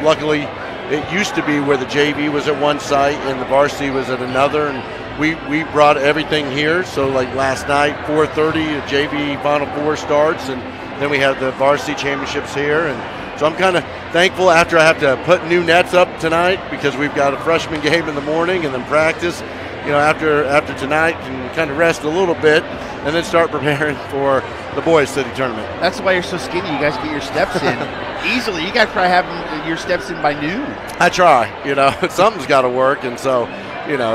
Speaker 10: luckily it used to be where the JV was at one site and the varsity was at another, and we brought everything here. So like last night, 4:30, the JV Final Four starts, and then we have the varsity championships here. And so I'm kind of thankful after I have to put new nets up tonight because we've got a freshman game in the morning and then practice, after tonight, and kind of rest a little bit and then start preparing for the boys city tournament.
Speaker 2: That's why you're so skinny. You guys get your steps in easily. You guys probably have your steps in by noon.
Speaker 10: I try, something's got to work. And so,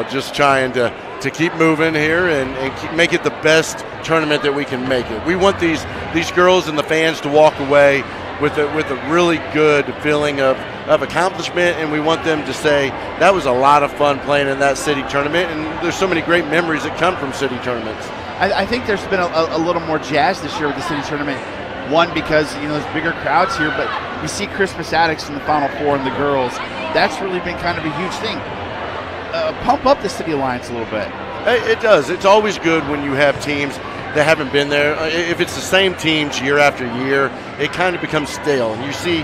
Speaker 10: just trying to keep moving here and make it the best tournament that we can make it. We want these girls and the fans to walk away with a really good feeling of accomplishment, and we want them to say that was a lot of fun playing in that city tournament, and there's so many great memories that come from city tournaments.
Speaker 2: I think there's been a little more jazz this year with the city tournament. One, because there's bigger crowds here, but you see Christmas Addicts in the Final Four and the girls. That's really been kind of a huge thing. Pump up the City Alliance a little bit.
Speaker 10: It does. It's always good when you have teams that haven't been there. If it's the same teams year after year, it kind of becomes stale. And you see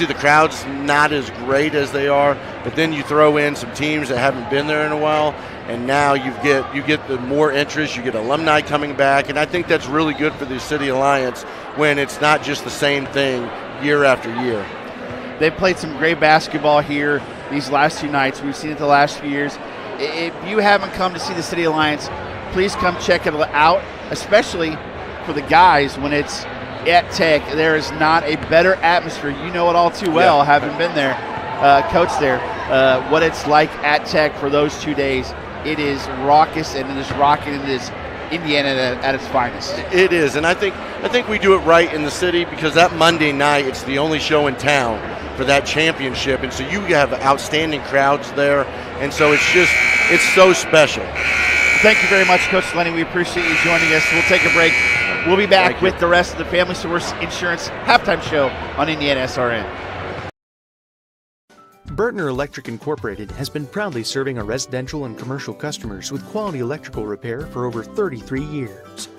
Speaker 10: the crowds not as great as they are, but then you throw in some teams that haven't been there in a while, and now you get the more interest. You get alumni coming back, and I think that's really good for the City Alliance when it's not just the same thing year after year.
Speaker 2: They've played some great basketball here these last 2 nights. We've seen it the last few years. If you haven't come to see the City Alliance, please come check it out, especially for the guys when it's at Tech. There is not a better atmosphere. You know it all too well, having been there, coach there. what it's like at Tech for those 2 days. It is raucous, and it is rocking. It is Indiana at its finest.
Speaker 10: It is, and I think we do it right in the city because that Monday night, it's the only show in town for that championship, and so you have outstanding crowds there, and so it's so special.
Speaker 2: Thank you very much, Coach Lenny. We appreciate you joining us. We'll take a break. We'll be back with the rest of the Family Source Insurance halftime show on IndianaSRN.
Speaker 11: Burtner Electric Incorporated has been proudly serving our residential and commercial customers with quality electrical repair for over 33 years.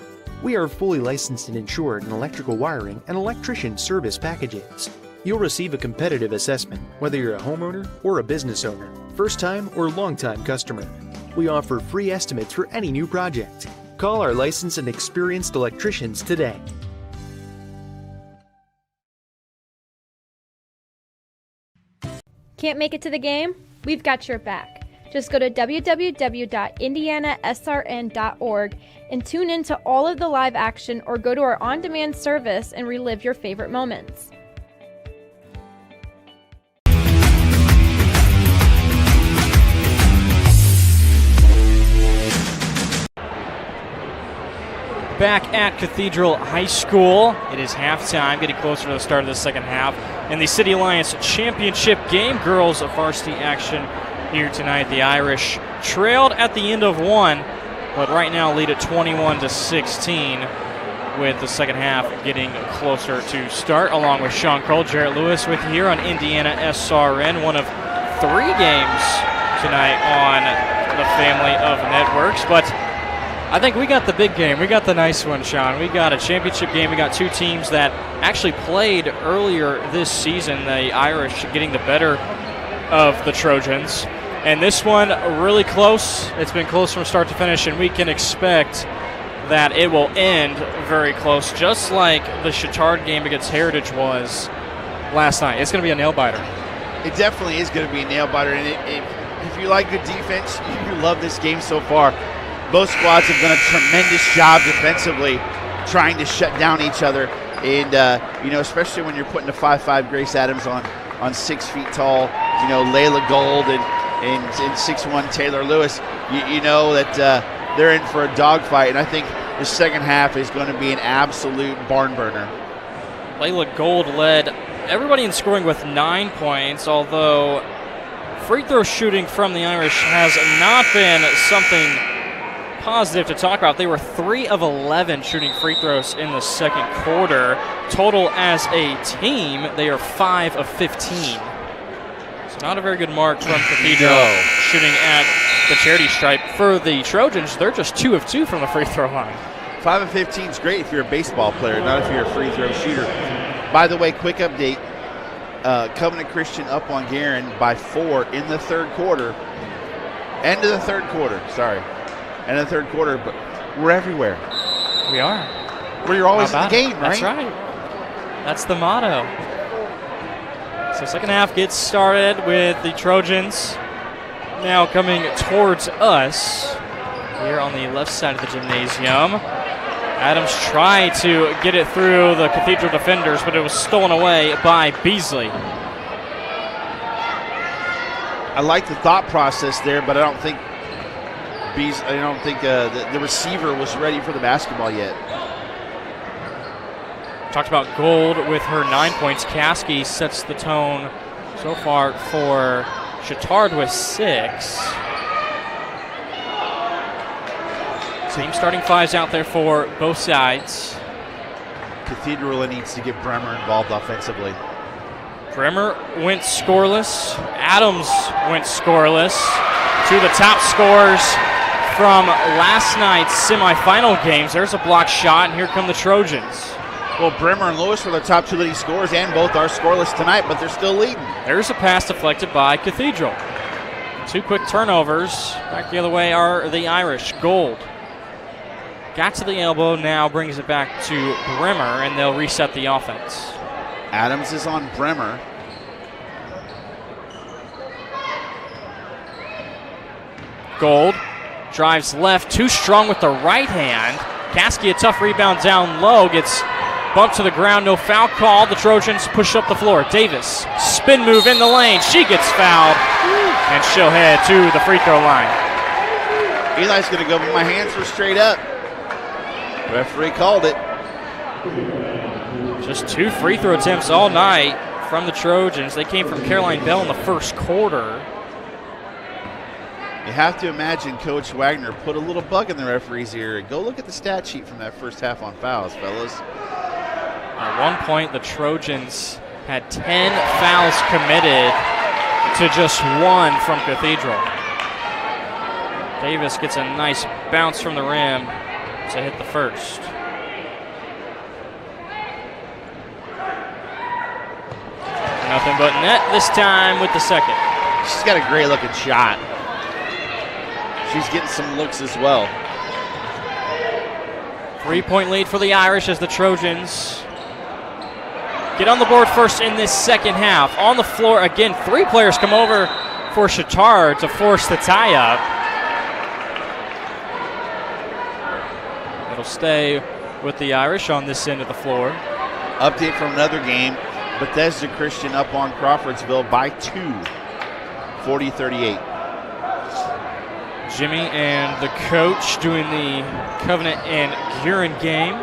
Speaker 11: We are fully licensed and insured in electrical wiring and electrician service packages. You'll receive a competitive assessment whether you're a homeowner or a business owner, first-time or long-time customer. We offer free estimates for any new project. Call our licensed and experienced electricians today.
Speaker 12: Can't make it to the game? We've got your back. Just go to www.IndianaSRN.org and tune in to all of the live action or go to our on-demand service and relive your favorite moments.
Speaker 1: Back at Cathedral High School. It is halftime, getting closer to the start of the second half. In the City Alliance Championship game, girls varsity action here tonight. The Irish trailed at the end of one, but right now lead at 21-16 with the second half getting closer to start. Along with Sean Cole, Jarrett Lewis with you here on IndianaSRN, one of 3 games tonight on the family of networks. But I think we got the big game. We got the nice one, Sean. We got a championship game. We got 2 teams that actually played earlier this season. The Irish getting the better of the Trojans. And this one really close. It's been close from start to finish, and we can expect that it will end very close, just like the Chittard game against Heritage was last night. It's going to be a nail-biter.
Speaker 2: It definitely is going to be a nail-biter. And if you like good defense, you love this game so far. Both squads have done a tremendous job defensively trying to shut down each other. And, especially when you're putting a 5'5" Grace Adams on 6 feet tall, Layla Gold and 6'1" Taylor Lewis, you know that they're in for a dogfight. And I think the second half is going to be an absolute barn burner.
Speaker 1: Layla Gold led everybody in scoring with 9 points, although free throw shooting from the Irish has not been something positive to talk about. They were 3 of 11 shooting free throws in the second quarter. Total as a team, they are 5 of 15. So not a very good mark from Cathedral shooting at the charity stripe. For the Trojans, they're just 2 of 2 from the free throw line.
Speaker 2: 5 of 15 is great if you're a baseball player, not if you're a free throw shooter. By the way, quick update, Covenant Christian up on Guerin by 4 in the third quarter. End of the third quarter, but we're everywhere.
Speaker 1: We are.
Speaker 2: We're always in the game, right?
Speaker 1: That's right. That's the motto. So second half gets started with the Trojans now coming towards us here on the left side of the gymnasium. Adams tried to get it through the Cathedral defenders, but it was stolen away by Beasley.
Speaker 2: I like the thought process there, but I don't think the receiver was ready for the basketball yet.
Speaker 1: Talked about Gold with her 9 points. Caskey sets the tone so far for Chittard with 6. Same starting 5s out there for both sides.
Speaker 2: Cathedral needs to get Bremer involved offensively.
Speaker 1: Bremer went scoreless. Adams went scoreless. 2 of the top scorers from last night's semifinal games. There's a blocked shot, and here come the Trojans.
Speaker 2: Well, Bremer and Lewis were the top 2 leading scorers, and both are scoreless tonight, but they're still leading.
Speaker 1: There's a pass deflected by Cathedral. 2 quick turnovers. Back the other way are the Irish. Gold got to the elbow, now brings it back to Bremer, and they'll reset the offense.
Speaker 2: Adams is on Bremer.
Speaker 1: Gold drives left, too strong with the right hand. Caskey, a tough rebound down low, gets bumped to the ground, no foul call. The Trojans push up the floor. Davis, spin move in the lane. She gets fouled. and she'll head to the free throw line.
Speaker 2: Eli's going to go, but my hands were straight up. Referee called it.
Speaker 1: Just 2 free throw attempts all night from the Trojans. They came from Caroline Bell in the first quarter.
Speaker 2: You have to imagine Coach Wagner put a little bug in the referee's ear. Go look at the stat sheet from that first half on fouls, fellas.
Speaker 1: At one point, the Trojans had 10 fouls committed to just 1 from Cathedral. Davis gets a nice bounce from the rim to hit the first. Nothing but net this time with the second.
Speaker 2: She's got a great looking shot. She's getting some looks as well.
Speaker 1: 3-point lead for the Irish as the Trojans get on the board first in this second half. On the floor again, 3 players come over for Chittard to force the tie-up. It'll stay with the Irish on this end of the floor.
Speaker 2: Update from another game. Bethesda Christian up on Crawfordsville by 2, 40-38.
Speaker 1: Jimmy and the coach doing the Covenant and Huron game,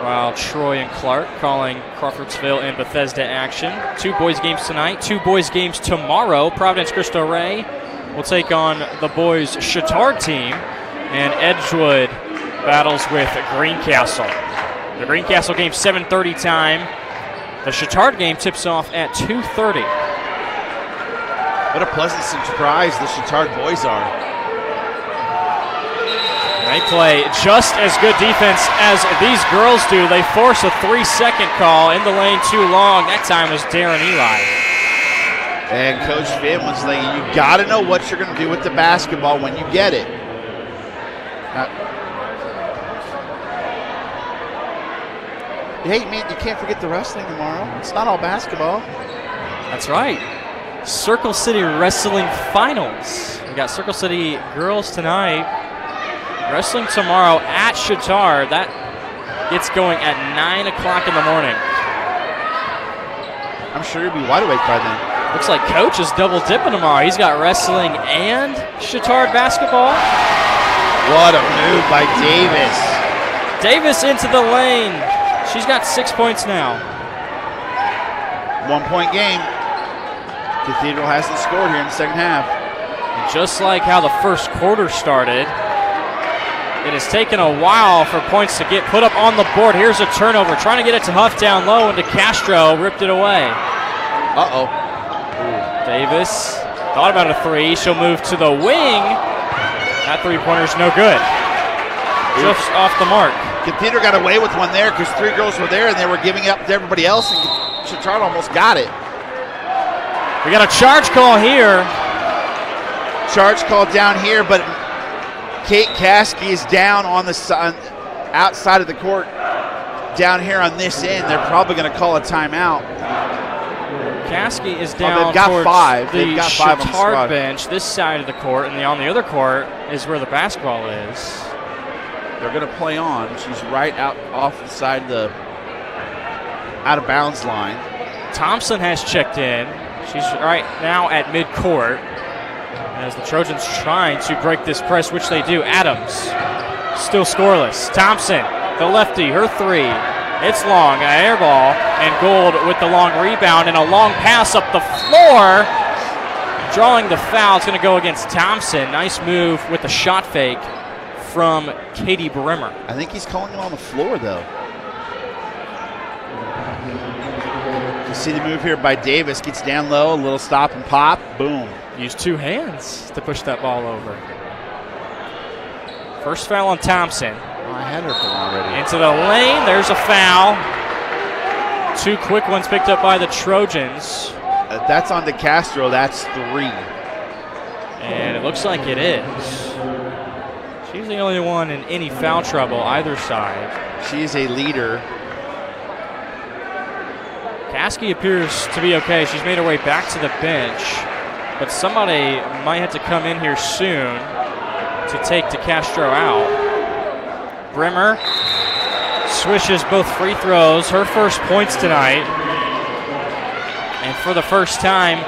Speaker 1: while Troy and Clark calling Crawfordsville and Bethesda action. 2 boys games tonight, 2 boys games tomorrow. Providence Cristo Rey will take on the boys Chittard team, and Edgewood battles with Greencastle. The Greencastle game 7:30 time. The Chittard game tips off at 2:30.
Speaker 2: What a pleasant surprise the Chittard boys are.
Speaker 1: They play just as good defense as these girls do. They force a 3-second call in the lane too long. That time was Darren Eli.
Speaker 2: And Coach Finn was like, you got to know what you're going to do with the basketball when you get it. Hey, man, you can't forget the wrestling tomorrow. It's not all basketball.
Speaker 1: That's right. Circle City Wrestling Finals. We got Circle City girls tonight. Wrestling tomorrow at Chittard. That gets going at 9 o'clock in the morning.
Speaker 2: I'm sure you'll be wide awake by then.
Speaker 1: Looks like Coach is double dipping tomorrow. He's got wrestling and Chittard basketball.
Speaker 2: What a move by Davis.
Speaker 1: Davis into the lane. She's got 6 points now.
Speaker 2: 1-point game. Cathedral hasn't scored here in the second half.
Speaker 1: And just like how the first quarter started, it has taken a while for points to get put up on the board. Here's a turnover, trying to get it to Huff down low, and DeCastro ripped it away.
Speaker 2: Uh-oh.
Speaker 1: Davis thought about a 3. She'll move to the wing. That 3-pointer's no good. Just off the mark.
Speaker 2: Cathedral got away with one there because 3 girls were there and they were giving up to everybody else, and Chittard almost got it.
Speaker 1: We got a charge call here.
Speaker 2: Charge call down here, but Kate Caskey is down on the outside of the court. Down here on this end, they're probably going to call a timeout.
Speaker 1: Caskey is down
Speaker 2: they've got
Speaker 1: towards
Speaker 2: 5.
Speaker 1: the
Speaker 2: They've got 5 on the
Speaker 1: Chittard
Speaker 2: squad.
Speaker 1: bench, this side of the court, and on the other court is where the basketball is.
Speaker 2: They're going to play on. She's right out off the side of the out of bounds line.
Speaker 1: Thompson has checked in. She's right now at midcourt as the Trojans trying to break this press, which they do. Adams still scoreless. Thompson, the lefty, her 3. It's long, an air ball, and Gold with the long rebound and a long pass up the floor. Drawing the foul, it's going to go against Thompson. Nice move with the shot fake from Katie Brimmer.
Speaker 2: I think he's calling it on the floor, though. You see the move here by Davis. Gets down low, a little stop and pop. Boom.
Speaker 1: Used 2 hands to push that ball over. First foul on Thompson.
Speaker 2: Oh, I had her for already.
Speaker 1: Into the lane. There's a foul. 2 quick ones picked up by the Trojans.
Speaker 2: That's on DeCastro. That's 3.
Speaker 1: And it looks like it is. She's the only one in any foul trouble either side.
Speaker 2: She is a leader.
Speaker 1: Caskey appears to be okay. She's made her way back to the bench, but somebody might have to come in here soon to take DeCastro out. Brimmer swishes both free throws, her first points tonight. And for the first time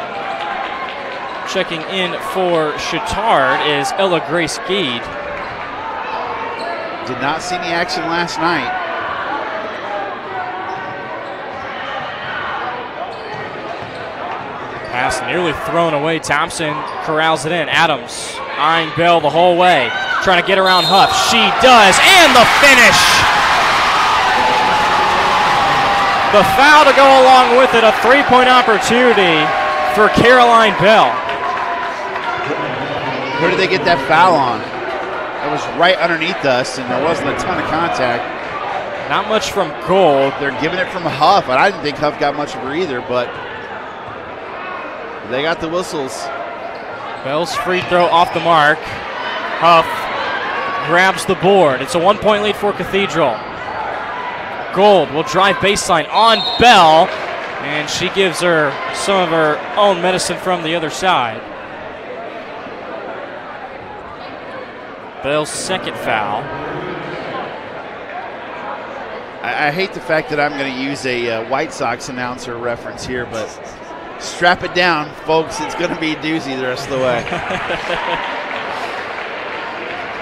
Speaker 1: Checking in for Chittard is Ella Grace Geed.
Speaker 2: Did not see any action last night.
Speaker 1: Pass nearly thrown away. Thompson corrals it in. Adams eyeing Bell the whole way. Trying to get around Huff. She does. And the finish. The foul to go along with it. A 3-point opportunity for Caroline Bell.
Speaker 2: Where did they get that foul on? It was right underneath us, and there wasn't a ton of contact.
Speaker 1: Not much from Gold.
Speaker 2: They're giving it from Huff, and I didn't think Huff got much of her either, but they got the whistles.
Speaker 1: Bell's free throw off the mark. Huff grabs the board. It's a 1-point lead for Cathedral. Gold will drive baseline on Bell, and she gives her some of her own medicine from the other side. Bell's second foul.
Speaker 2: I hate the fact that I'm going to use a White Sox announcer reference here, but strap it down, folks. It's going to be a doozy the rest of the way.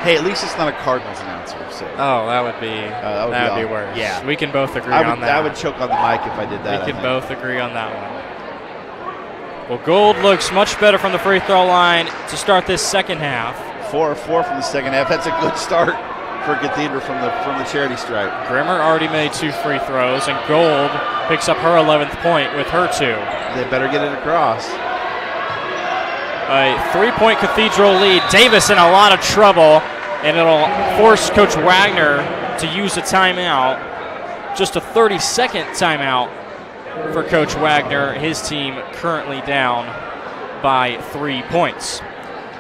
Speaker 2: Hey, at least it's not a Cardinals announcer. So.
Speaker 1: Oh, that would be worse.
Speaker 2: Yeah,
Speaker 1: we can both agree on that.
Speaker 2: I would choke on the mic if I did that.
Speaker 1: We can both agree on that one. Well, Gold looks much better from the free throw line to start this second half.
Speaker 2: 4 from the second half. That's a good start for Cathedral from the charity stripe.
Speaker 1: Grimmer already made 2 free throws, and Gold picks up her 11th point with her 2.
Speaker 2: They better get it across.
Speaker 1: A 3-point Cathedral lead. Davis in a lot of trouble, and it'll force Coach Wagner to use a timeout. Just a 30-second timeout for Coach Wagner. His team currently down by 3 points.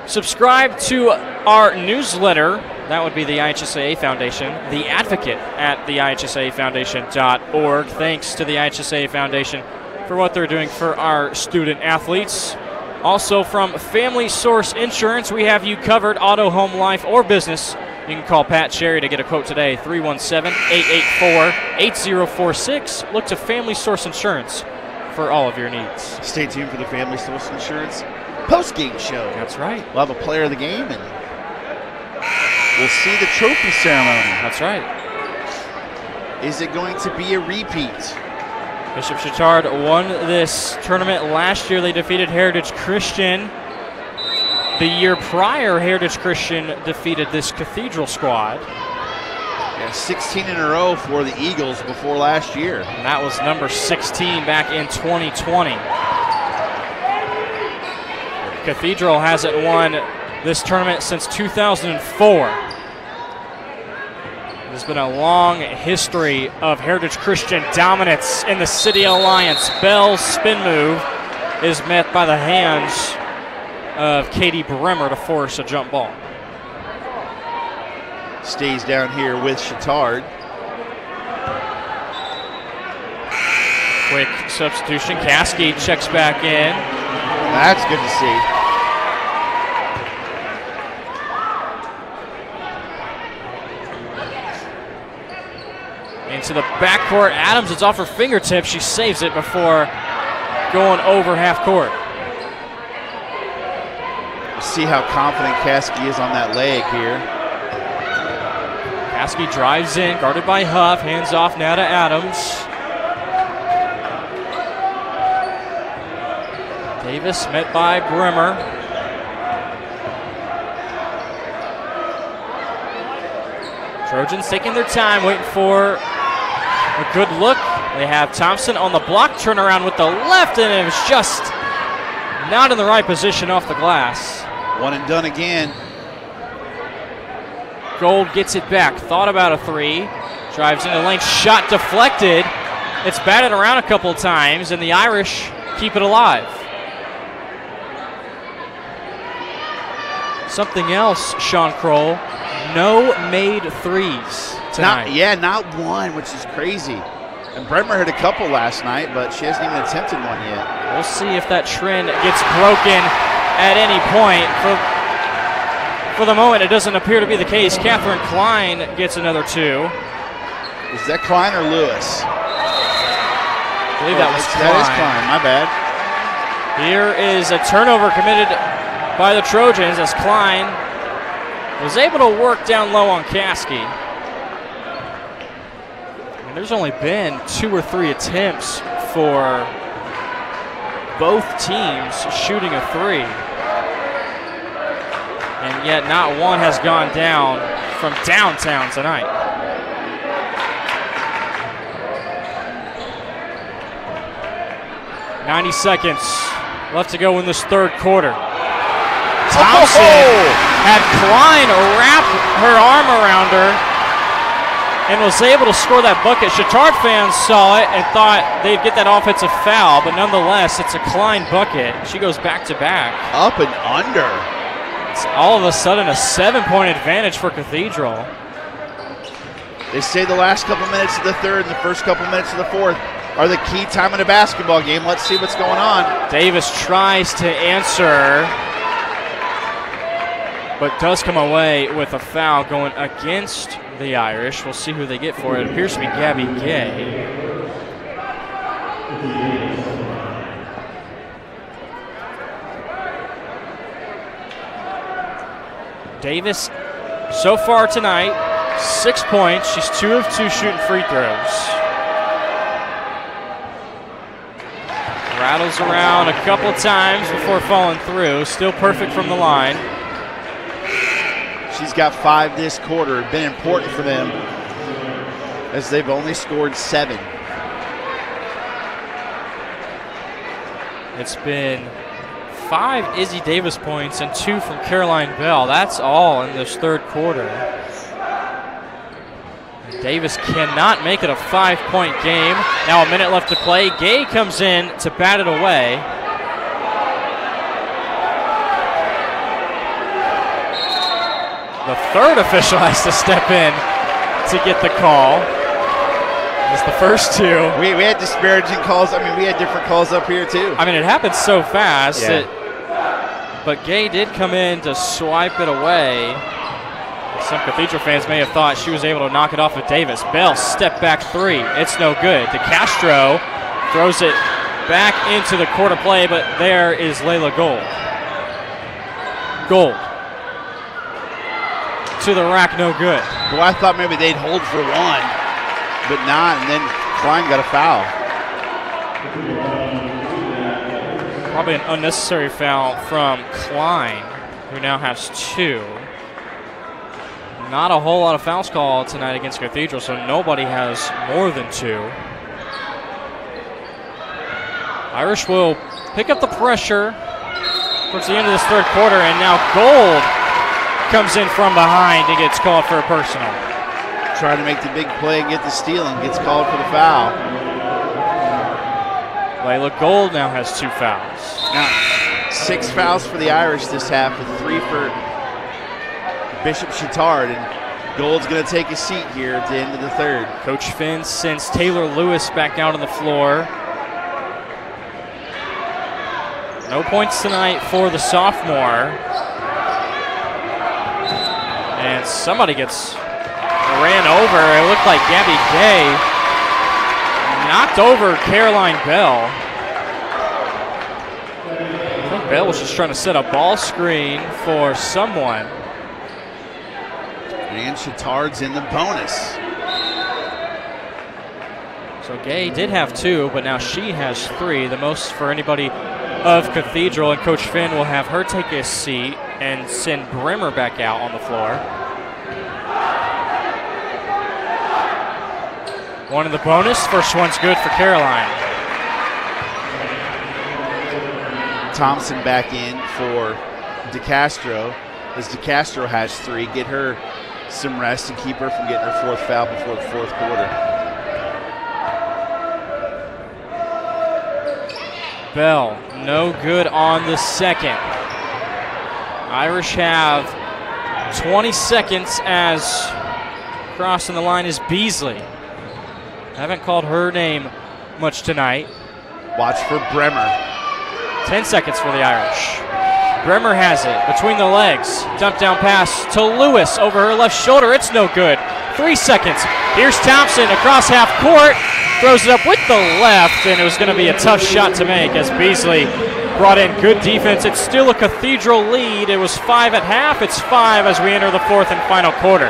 Speaker 1: Subscribe to our newsletter. That would be the IHSAA Foundation, The Advocate at the IHSAAfoundation.org. Thanks to the IHSAA Foundation for what they're doing for our student athletes. Also from Family Source Insurance, we have you covered, auto, home, life, or business. You can call Pat Cherry to get a quote today, 317-884-8046. Look to Family Source Insurance for all of your needs.
Speaker 2: Stay tuned for the Family Source Insurance post-game show.
Speaker 1: That's right.
Speaker 2: We'll have a player of the game, and we'll see the trophy ceremony.
Speaker 1: That's right.
Speaker 2: Is it going to be a repeat?
Speaker 1: Bishop Chittard won this tournament last year. They defeated Heritage Christian. The year prior, Heritage Christian defeated this Cathedral squad.
Speaker 2: Yeah, 16 in a row for the Eagles before last year.
Speaker 1: And that was number 16 back in 2020. Cathedral hasn't won this tournament since 2004. There's been a long history of Heritage Christian dominance in the City Alliance. Bell's spin move is met by the hands of Katie Bremer to force a jump ball.
Speaker 2: Stays down here with Chittard.
Speaker 1: Quick substitution. Caskey checks back in.
Speaker 2: That's good to see.
Speaker 1: Into the backcourt. Adams, it's off her fingertips. She saves it before going over half court.
Speaker 2: See how confident Caskey is on that leg here.
Speaker 1: Caskey drives in, guarded by Huff. Hands off now to Adams. Davis met by Bremer. Trojans taking their time, waiting for a good look. They have Thompson on the block, turnaround with the left, and it was just not in the right position off the glass.
Speaker 2: One and done again.
Speaker 1: Gold gets it back. Thought about a 3. Drives into the lane. Shot deflected. It's batted around a couple of times, and the Irish keep it alive. Something else, Sean Kroll. No made 3s tonight.
Speaker 2: Not one, which is crazy. And Bremer hit a couple last night, but she hasn't even attempted one yet.
Speaker 1: We'll see if that trend gets broken at any point. For the moment, it doesn't appear to be the case. Catherine Klein gets another 2.
Speaker 2: Is that Klein or Lewis?
Speaker 1: I believe that was Klein.
Speaker 2: That is Klein, my bad.
Speaker 1: Here is a turnover committed by the Trojans as Klein was able to work down low on Caskey. And there's only been 2 or 3 attempts for both teams shooting a 3. And yet not one has gone down from downtown tonight. "90 seconds left to go in this third quarter." Thompson had Klein wrap her arm around her and was able to score that bucket. Chittard fans saw it and thought they'd get that offensive foul, but nonetheless, it's a Klein bucket. She goes back to back.
Speaker 2: Up and under.
Speaker 1: It's all of a sudden a 7-point advantage for Cathedral.
Speaker 2: They say the last couple minutes of the third and the first couple minutes of the fourth are the key time in a basketball game. Let's see what's going on.
Speaker 1: Davis tries to answer, but does come away with a foul going against the Irish. We'll see who they get for it. It appears to be Gabby Gay. Davis, so far tonight, 6 points. She's 2 of 2 shooting free throws. Rattles around a couple times before falling through. Still perfect from the line.
Speaker 2: She's got 5 this quarter. Been important for them as they've only scored 7.
Speaker 1: It's been 5 Izzy Davis points and 2 from Caroline Bell. That's all in this third quarter. Davis cannot make it a 5-point game. Now a minute left to play. Gay comes in to bat it away. The third official has to step in to get the call. It's the first 2.
Speaker 2: We had disparaging calls. I mean, we had different calls up here too.
Speaker 1: I mean, it happened so fast.
Speaker 2: Yeah.
Speaker 1: But Gay did come in to swipe it away. Some Cathedral fans may have thought she was able to knock it off of Davis. Bell, step back 3. It's no good. DeCastro throws it back into the court of play, but there is Layla Gold. Gold to the rack, no good.
Speaker 2: Well, I thought maybe they'd hold for 1, but not, and then Klein got a foul.
Speaker 1: Probably an unnecessary foul from Klein, who now has 2. Not a whole lot of fouls called tonight against Cathedral, so nobody has more than 2. Irish will pick up the pressure towards the end of this third quarter, and now Gold comes in from behind and gets called for a personal.
Speaker 2: Trying to make the big play and get the steal and gets called for the foul.
Speaker 1: Layla Gold now has 2 fouls.
Speaker 2: Now, 6 fouls for the Irish this half with 3 for Bishop Chittard, and Gold's going to take a seat here at the end of the third.
Speaker 1: Coach Finn sends Taylor Lewis back out on the floor. No points tonight for the sophomore. And somebody gets ran over. It looked like Gabby Gay knocked over Caroline Bell. I think Bell was just trying to set a ball screen for someone.
Speaker 2: And Chittard's in the bonus.
Speaker 1: So Gay did have 2, but now she has 3, the most for anybody of Cathedral. And Coach Finn will have her take a seat and send Brimmer back out on the floor. 1 in the bonus. First one's good for Caroline.
Speaker 2: Thompson back in for DeCastro, as DeCastro has 3. Get her some rest and keep her from getting her 4th foul before the 4th quarter.
Speaker 1: Bell, no good on the second. Irish have 20 seconds as crossing the line is Beasley. Haven't called her name much tonight.
Speaker 2: Watch for Bremer.
Speaker 1: 10 seconds for the Irish. Bremer has it between the legs. Dump down pass to Lewis over her left shoulder. It's no good. 3 seconds. Here's Thompson across half court. Throws it up with the left, and it was going to be a tough shot to make as Beasley brought in good defense. It's still a Cathedral lead. It was 5 at half. It's 5 as we enter the fourth and final quarter.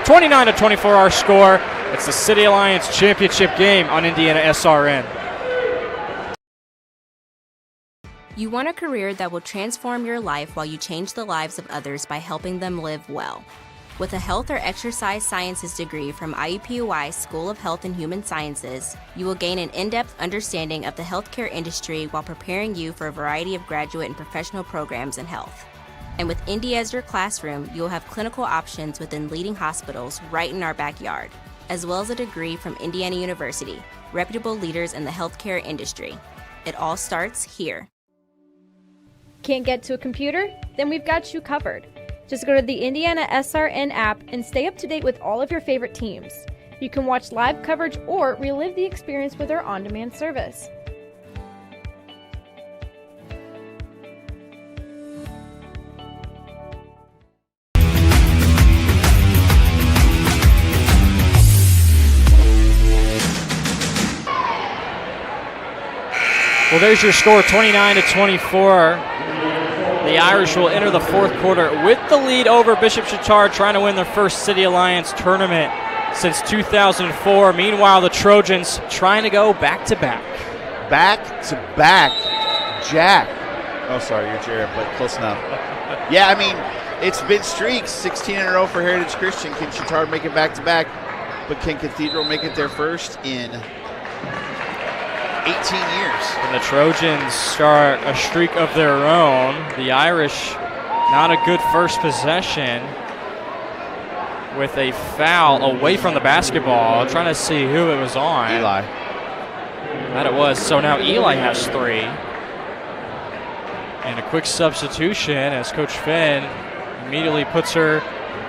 Speaker 1: 29-24 our score. It's the City Alliance championship game on IndianaSRN.
Speaker 5: You want a career that will transform your life while you change the lives of others by helping them live well. With a health or exercise sciences degree from IUPUI School of Health and Human Sciences, you will gain an in-depth understanding of the healthcare industry while preparing you for a variety of graduate and professional programs in health. And with Indy as your classroom, you will have clinical options within leading hospitals right in our backyard, as well as a degree from Indiana University, reputable leaders in the healthcare industry. It all starts here.
Speaker 12: Can't get to a computer? Then we've got you covered. Just go to the IndianaSRN app and stay up to date with all of your favorite teams. You can watch live coverage or relive the experience with our on-demand service.
Speaker 1: Well, there's your score, 29-24. The Irish will enter the fourth quarter with the lead over Bishop Chatard, trying to win their first City Alliance tournament since 2004. Meanwhile, the Trojans trying to go back-to-back.
Speaker 2: Back-to-back, Jack. Oh, sorry, you're Jared, but close enough. Yeah, I mean, it's been streaks, 16 in a row for Heritage Christian. Can Chatard make it back-to-back? But can Cathedral make it their first in 18 years?
Speaker 1: And the Trojans start a streak of their own. The Irish, not a good first possession, with a foul away from the basketball. Trying to see who it was on.
Speaker 2: Eli.
Speaker 1: That it was. So now Eli has 3. And a quick substitution as Coach Finn immediately puts her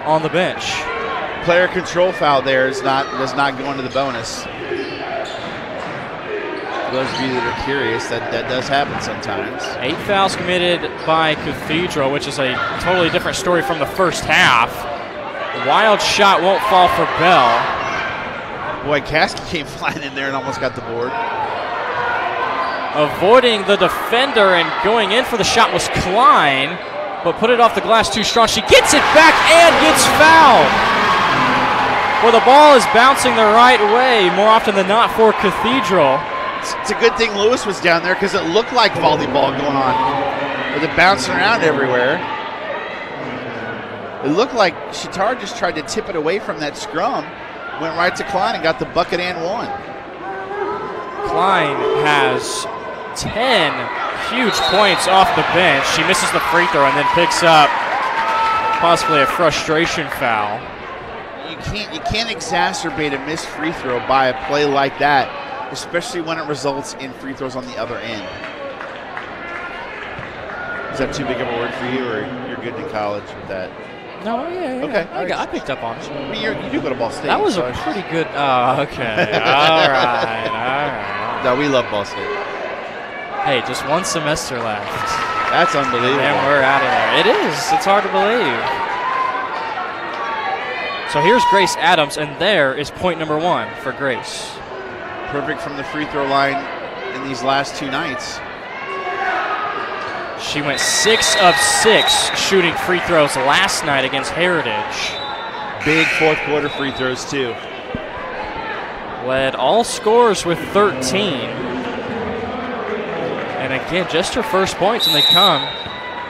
Speaker 1: on the bench.
Speaker 2: Player control foul there does not go into the bonus. For those of you that are curious, that does happen sometimes.
Speaker 1: 8 fouls committed by Cathedral, which is a totally different story from the first half. The wild shot won't fall for Bell.
Speaker 2: Boy, Caskey came flying in there and almost got the board.
Speaker 1: Avoiding the defender and going in for the shot was Klein, but put it off the glass too strong. She gets it back and gets fouled. Well, the ball is bouncing the right way more often than not for Cathedral.
Speaker 2: It's a good thing Lewis was down there because it looked like volleyball going on with it bouncing around everywhere. It looked like Chatard just tried to tip it away from that scrum, went right to Klein and got the bucket and one.
Speaker 1: Klein has 10 huge points off the bench. She misses the free throw and then picks up possibly a frustration foul.
Speaker 2: You can't exacerbate a missed free throw by a play like that, especially when it results in free throws on the other end. Is that too big of a word for you, or you're good in college with that?
Speaker 1: No, yeah.
Speaker 2: Okay.
Speaker 1: I picked up on it.
Speaker 2: I mean, you do go to Ball State.
Speaker 1: That was a pretty good. Oh, okay. All right.
Speaker 2: No, we love Ball State.
Speaker 1: Hey, just one semester left.
Speaker 2: That's unbelievable.
Speaker 1: And we're out of there. It is. It's hard to believe. So here's Grace Adams, and there is point number 1 for Grace.
Speaker 2: Perfect from the free throw line in these last 2 nights.
Speaker 1: She went 6 of 6 shooting free throws last night against Heritage.
Speaker 2: Big fourth quarter free throws too.
Speaker 1: Led all scorers with 13. And again, just her first points, and they come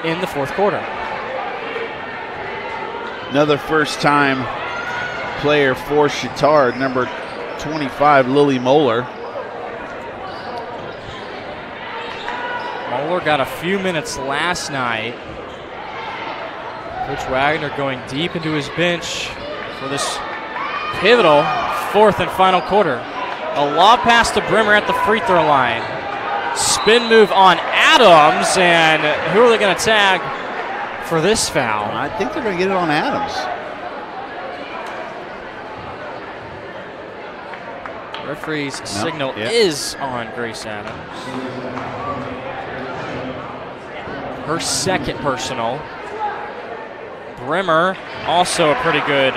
Speaker 1: in the fourth quarter.
Speaker 2: Another first-time player for Chatard, number 25, Lily Moeller.
Speaker 1: Moeller got a few minutes last night. Coach Wagner going deep into his bench for this pivotal fourth and final quarter. A lob pass to Brimmer at the free throw line. Spin move on Adams, and who are they going to tag for this foul?
Speaker 2: I think they're going to get it on Adams.
Speaker 1: Referee's signal is on Grace Adams. Her second personal. Brimmer, also a pretty good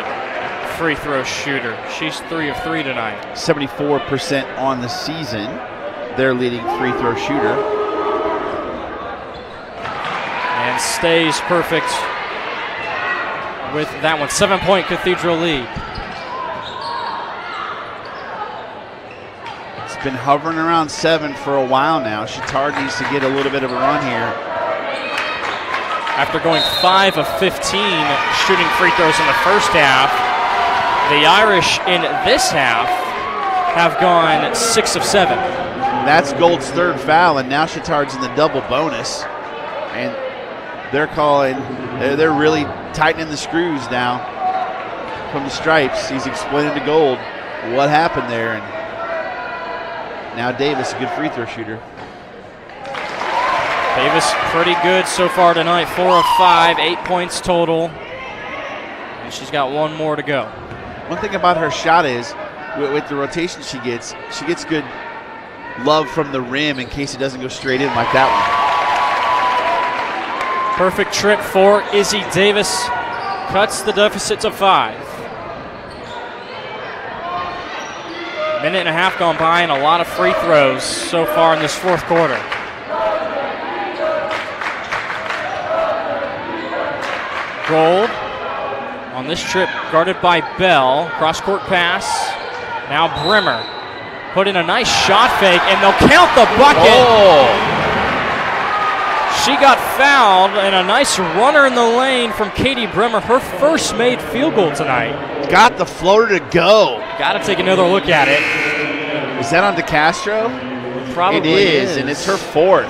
Speaker 1: free throw shooter. She's 3 of 3 tonight.
Speaker 2: 74% on the season. Their leading free throw shooter.
Speaker 1: stays perfect with that one. 7-point Cathedral lead.
Speaker 2: It's been hovering around 7 for a while now. Chittard needs to get a little bit of a run here.
Speaker 1: After going 5 of 15 shooting free throws in the first half, the Irish in this half have gone 6 of 7.
Speaker 2: That's Gold's third foul, and now Chittard's in the double bonus. And they're really tightening the screws now from the stripes. He's explaining to Gold what happened there. And now Davis, a good free throw shooter.
Speaker 1: Davis pretty good so far tonight, 4 of 5, 8 points total. And she's got one more to go.
Speaker 2: One thing about her shot is, with the rotation she gets good love from the rim in case it doesn't go straight in like that one.
Speaker 1: Perfect trip for Izzy Davis. Cuts the deficit to 5. Minute and a half gone by and a lot of free throws so far in this fourth quarter. Gold on this trip guarded by Bell. Cross-court pass. Now Brimmer put in a nice shot fake, and they'll count the bucket.
Speaker 2: Oh.
Speaker 1: She got fouled, and a nice runner in the lane from Katie Brimmer. Her first made field goal tonight.
Speaker 2: Got the floater to go.
Speaker 1: Got to take another look at it.
Speaker 2: Is that on DeCastro?
Speaker 1: Probably
Speaker 2: it is, and it's her fourth.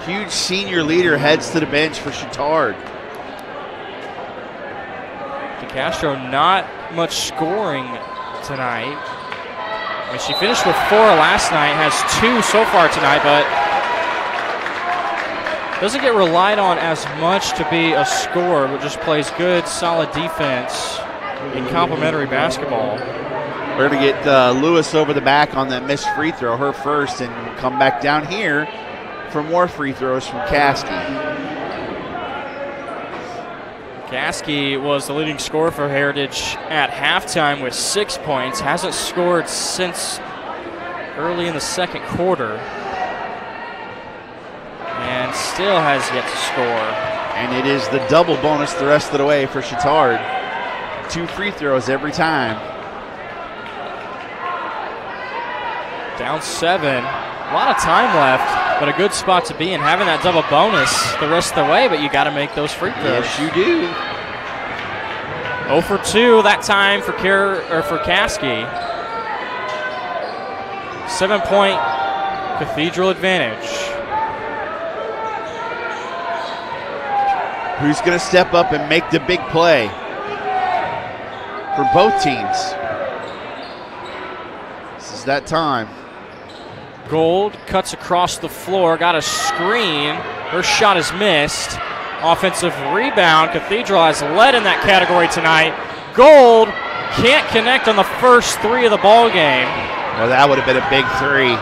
Speaker 2: Huge senior leader heads to the bench for Chittard.
Speaker 1: DeCastro not much scoring tonight. I mean, she finished with 4 last night, has 2 so far tonight, but doesn't get relied on as much to be a scorer, but just plays good, solid defense in complimentary basketball.
Speaker 2: We're going to get Lewis over the back on that missed free throw, her first, and we'll come back down here for more free throws from Caskey.
Speaker 1: Caskey was the leading scorer for Heritage at halftime with 6 points. Hasn't scored since early in the second quarter. And still has yet to score.
Speaker 2: And it is the double bonus the rest of the way for Chittard. 2 free throws every time.
Speaker 1: Down 7. A lot of time left, but a good spot to be in. Having that double bonus the rest of the way, but you got to make those free throws.
Speaker 2: Yes, you do.
Speaker 1: 0 for 2 that time for Caskey. 7-point Cathedral advantage.
Speaker 2: Who's going to step up and make the big play for both teams? This is that time.
Speaker 1: Gold cuts across the floor, got a screen. Her shot is missed. Offensive rebound. Cathedral has led in that category tonight. Gold can't connect on the first 3 of the ball game.
Speaker 2: Well, that would have been a big 3.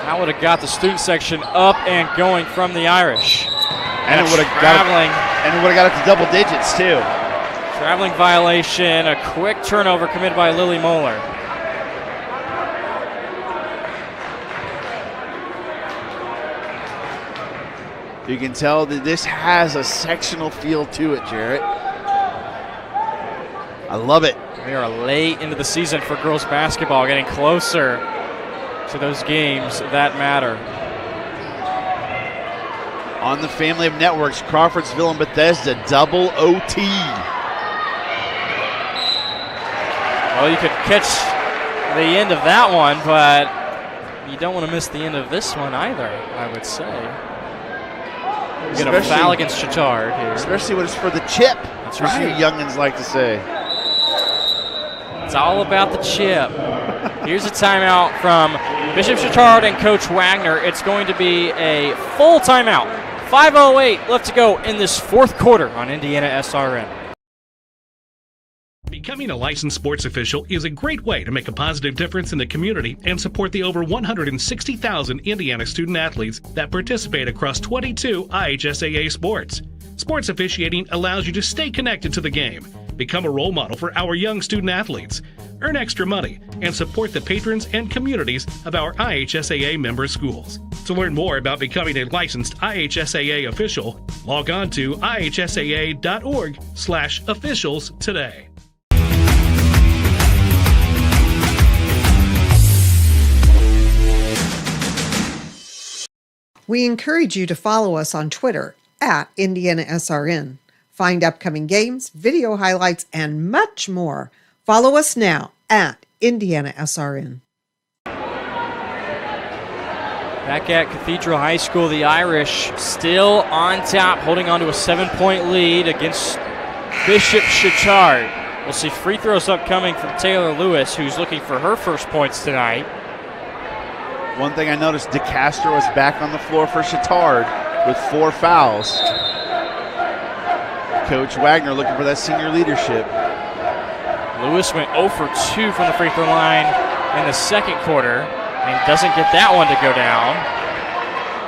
Speaker 1: That would have got the student section up and going from the Irish.
Speaker 2: And it would have got it to double digits too.
Speaker 1: Traveling violation, a quick turnover committed by Lily Moeller.
Speaker 2: You can tell that this has a sectional feel to it, Jarrett. I love it.
Speaker 1: We are late into the season for girls basketball, getting closer to those games that matter.
Speaker 2: On the family of networks, Crawfordsville and Bethesda, double OT.
Speaker 1: Well, you could catch the end of that one, but you don't want to miss the end of this one either, I would say. You get a foul against Chittard here.
Speaker 2: Especially when it's for the chip.
Speaker 1: That's
Speaker 2: right.
Speaker 1: right.
Speaker 2: As you youngins like to say.
Speaker 1: It's all about the chip. Here's a timeout from Bishop Chittard and Coach Wagner. It's going to be a full timeout. 5:08 left to go in this fourth quarter on IndianaSRN.
Speaker 13: Becoming a licensed sports official is a great way to make a positive difference in the community and support the over 160,000 Indiana student athletes that participate across 22 IHSAA sports. Sports officiating allows you to stay connected to the game, become a role model for our young student athletes, earn extra money, and support the patrons and communities of our IHSAA member schools. To learn more about becoming a licensed IHSAA official, log on to ihsaa.org/officials today.
Speaker 9: We encourage you to follow us on Twitter at IndianaSRN. Find upcoming games, video highlights, and much more. Follow us now at IndianaSRN.
Speaker 1: Back at Cathedral High School, the Irish still on top, holding on to a 7-point lead against Bishop Chittard. We'll see free throws upcoming from Taylor Lewis, who's looking for her first points tonight.
Speaker 2: One thing I noticed, DeCastro was back on the floor for Chittard with 4 fouls. Coach Wagner looking for that senior leadership.
Speaker 1: Lewis went 0 for 2 from the free throw line in the second quarter and doesn't get that one to go down.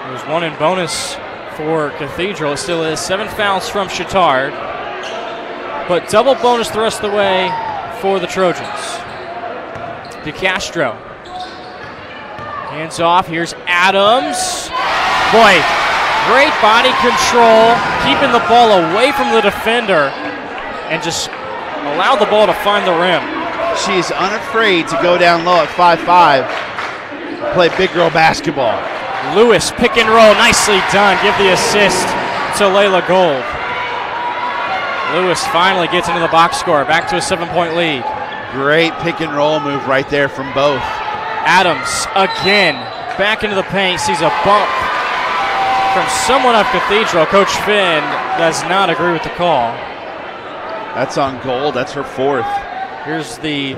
Speaker 1: It was 1 in bonus for Cathedral. It still is 7 fouls from Chittard, but double bonus the rest of the way for the Trojans. DeCastro. Hands off. Here's Adams. Boy, great body control, keeping the ball away from the defender and just allow the ball to find the rim.
Speaker 2: She's unafraid to go down low at 5'5", play big girl basketball.
Speaker 1: Lewis, pick and roll, nicely done. Give the assist to Layla Gold. Lewis finally gets into the box score, back to a 7-point lead.
Speaker 2: Great pick and roll move right there from both.
Speaker 1: Adams again, back into the paint, sees a bump from someone of Cathedral. Coach Finn does not agree with the call.
Speaker 2: That's on Gold, that's her 4th.
Speaker 1: Here's the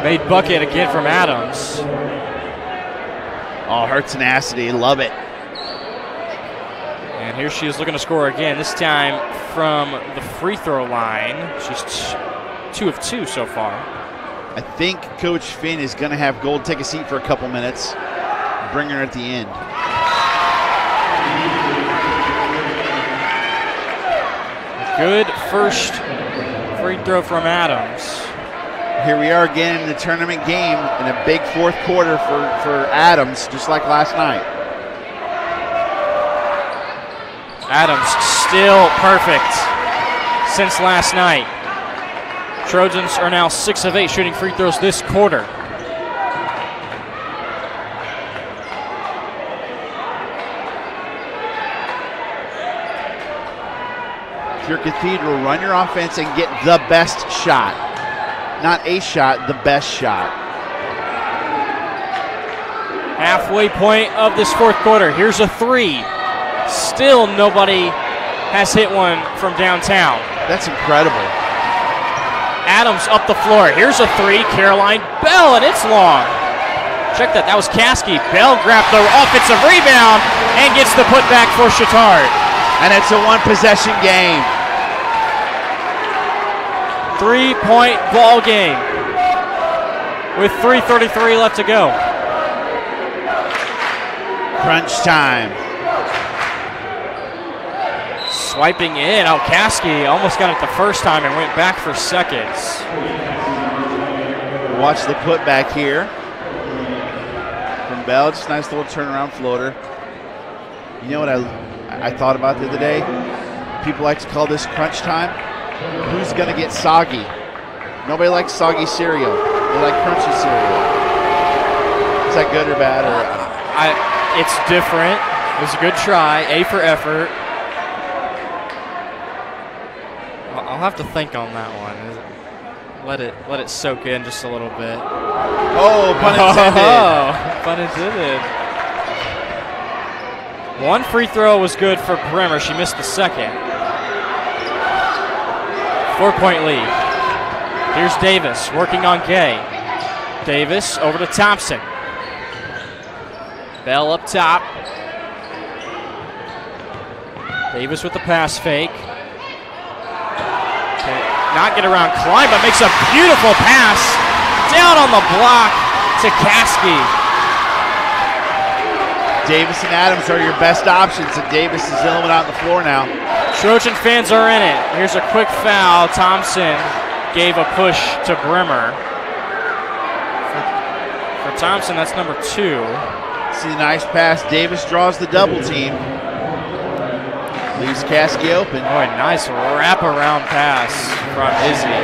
Speaker 1: made bucket again from Adams.
Speaker 2: Oh, her tenacity, love it.
Speaker 1: And here she is looking to score again, this time from the free throw line. She's 2 of 2 so far.
Speaker 2: I think Coach Finn is going to have Gold take a seat for a couple minutes, bring her at the end.
Speaker 1: Good first free throw from Adams.
Speaker 2: Here we are again in the tournament game in a big 4th quarter for Adams, just like last night.
Speaker 1: Adams still perfect since last night. Trojans are now 6 of 8 shooting free throws this quarter.
Speaker 2: If you're Cathedral, run your offense and get the best shot. Not a shot, the best shot.
Speaker 1: Halfway point of this 4th quarter. Here's a 3. Still nobody has hit one from downtown.
Speaker 2: That's incredible.
Speaker 1: Adams up the floor. Here's a 3. Caroline Bell, and it's long. Check that. That was Caskey. Bell grabbed the offensive rebound and gets the putback for Chittard.
Speaker 2: And it's a 1-possession game.
Speaker 1: 3-point ball game with 3:33 left to go.
Speaker 2: Crunch time.
Speaker 1: Swiping in. Oh, Caskey almost got it the first time and went back for seconds.
Speaker 2: Watch the putback here from Bell. Just a nice little turnaround floater. You know what I thought about the other day? People like to call this crunch time. Who's going to get soggy? Nobody likes soggy cereal. They like crunchy cereal. Is that good or bad?
Speaker 1: It's different. It was a good try. A for effort. I'll have to think on that one. Let it soak in just a little bit.
Speaker 2: Oh, pun intended.
Speaker 1: Oh, pun intended. 1 free throw was good for Bremer. She missed the second. 4-point lead. Here's Davis working on Gay. Davis over to Thompson. Bell up top. Davis with the pass fake. Not get around Klein, but makes a beautiful pass down on the block to Caskey.
Speaker 2: Davis and Adams are your best options, and Davis is the only one out on the floor now.
Speaker 1: Trojan fans are in it. Here's a quick foul. Thompson gave a push to Bremer. For Thompson, that's number 2.
Speaker 2: See the nice pass. Davis draws the double team. Leaves Caskey open.
Speaker 1: Oh, a nice wraparound pass from Izzy.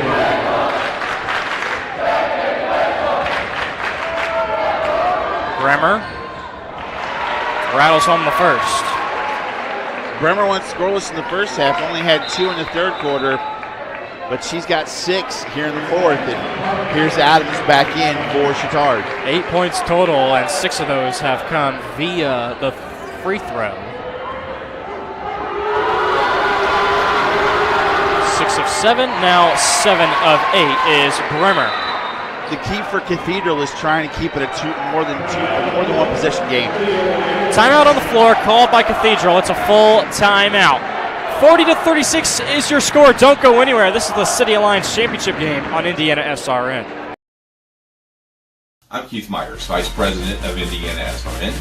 Speaker 1: Bremer rattles home the first.
Speaker 2: Bremer went scoreless in the first half, only had 2 in the third quarter, but she's got 6 here in the fourth, and here's Adams back in for Chittard.
Speaker 1: 8 points total, and 6 of those have come via the free throw. 6 of 7, now 7 of 8 is Bremer.
Speaker 2: The key for Cathedral is trying to keep it a more than one possession game.
Speaker 1: Timeout on the floor called by Cathedral. It's a full timeout. 40-36 is your score. Don't go anywhere. This is the City Alliance Championship game on IndianaSRN.
Speaker 14: I'm Keith Myers, Vice President of IndianaSRN.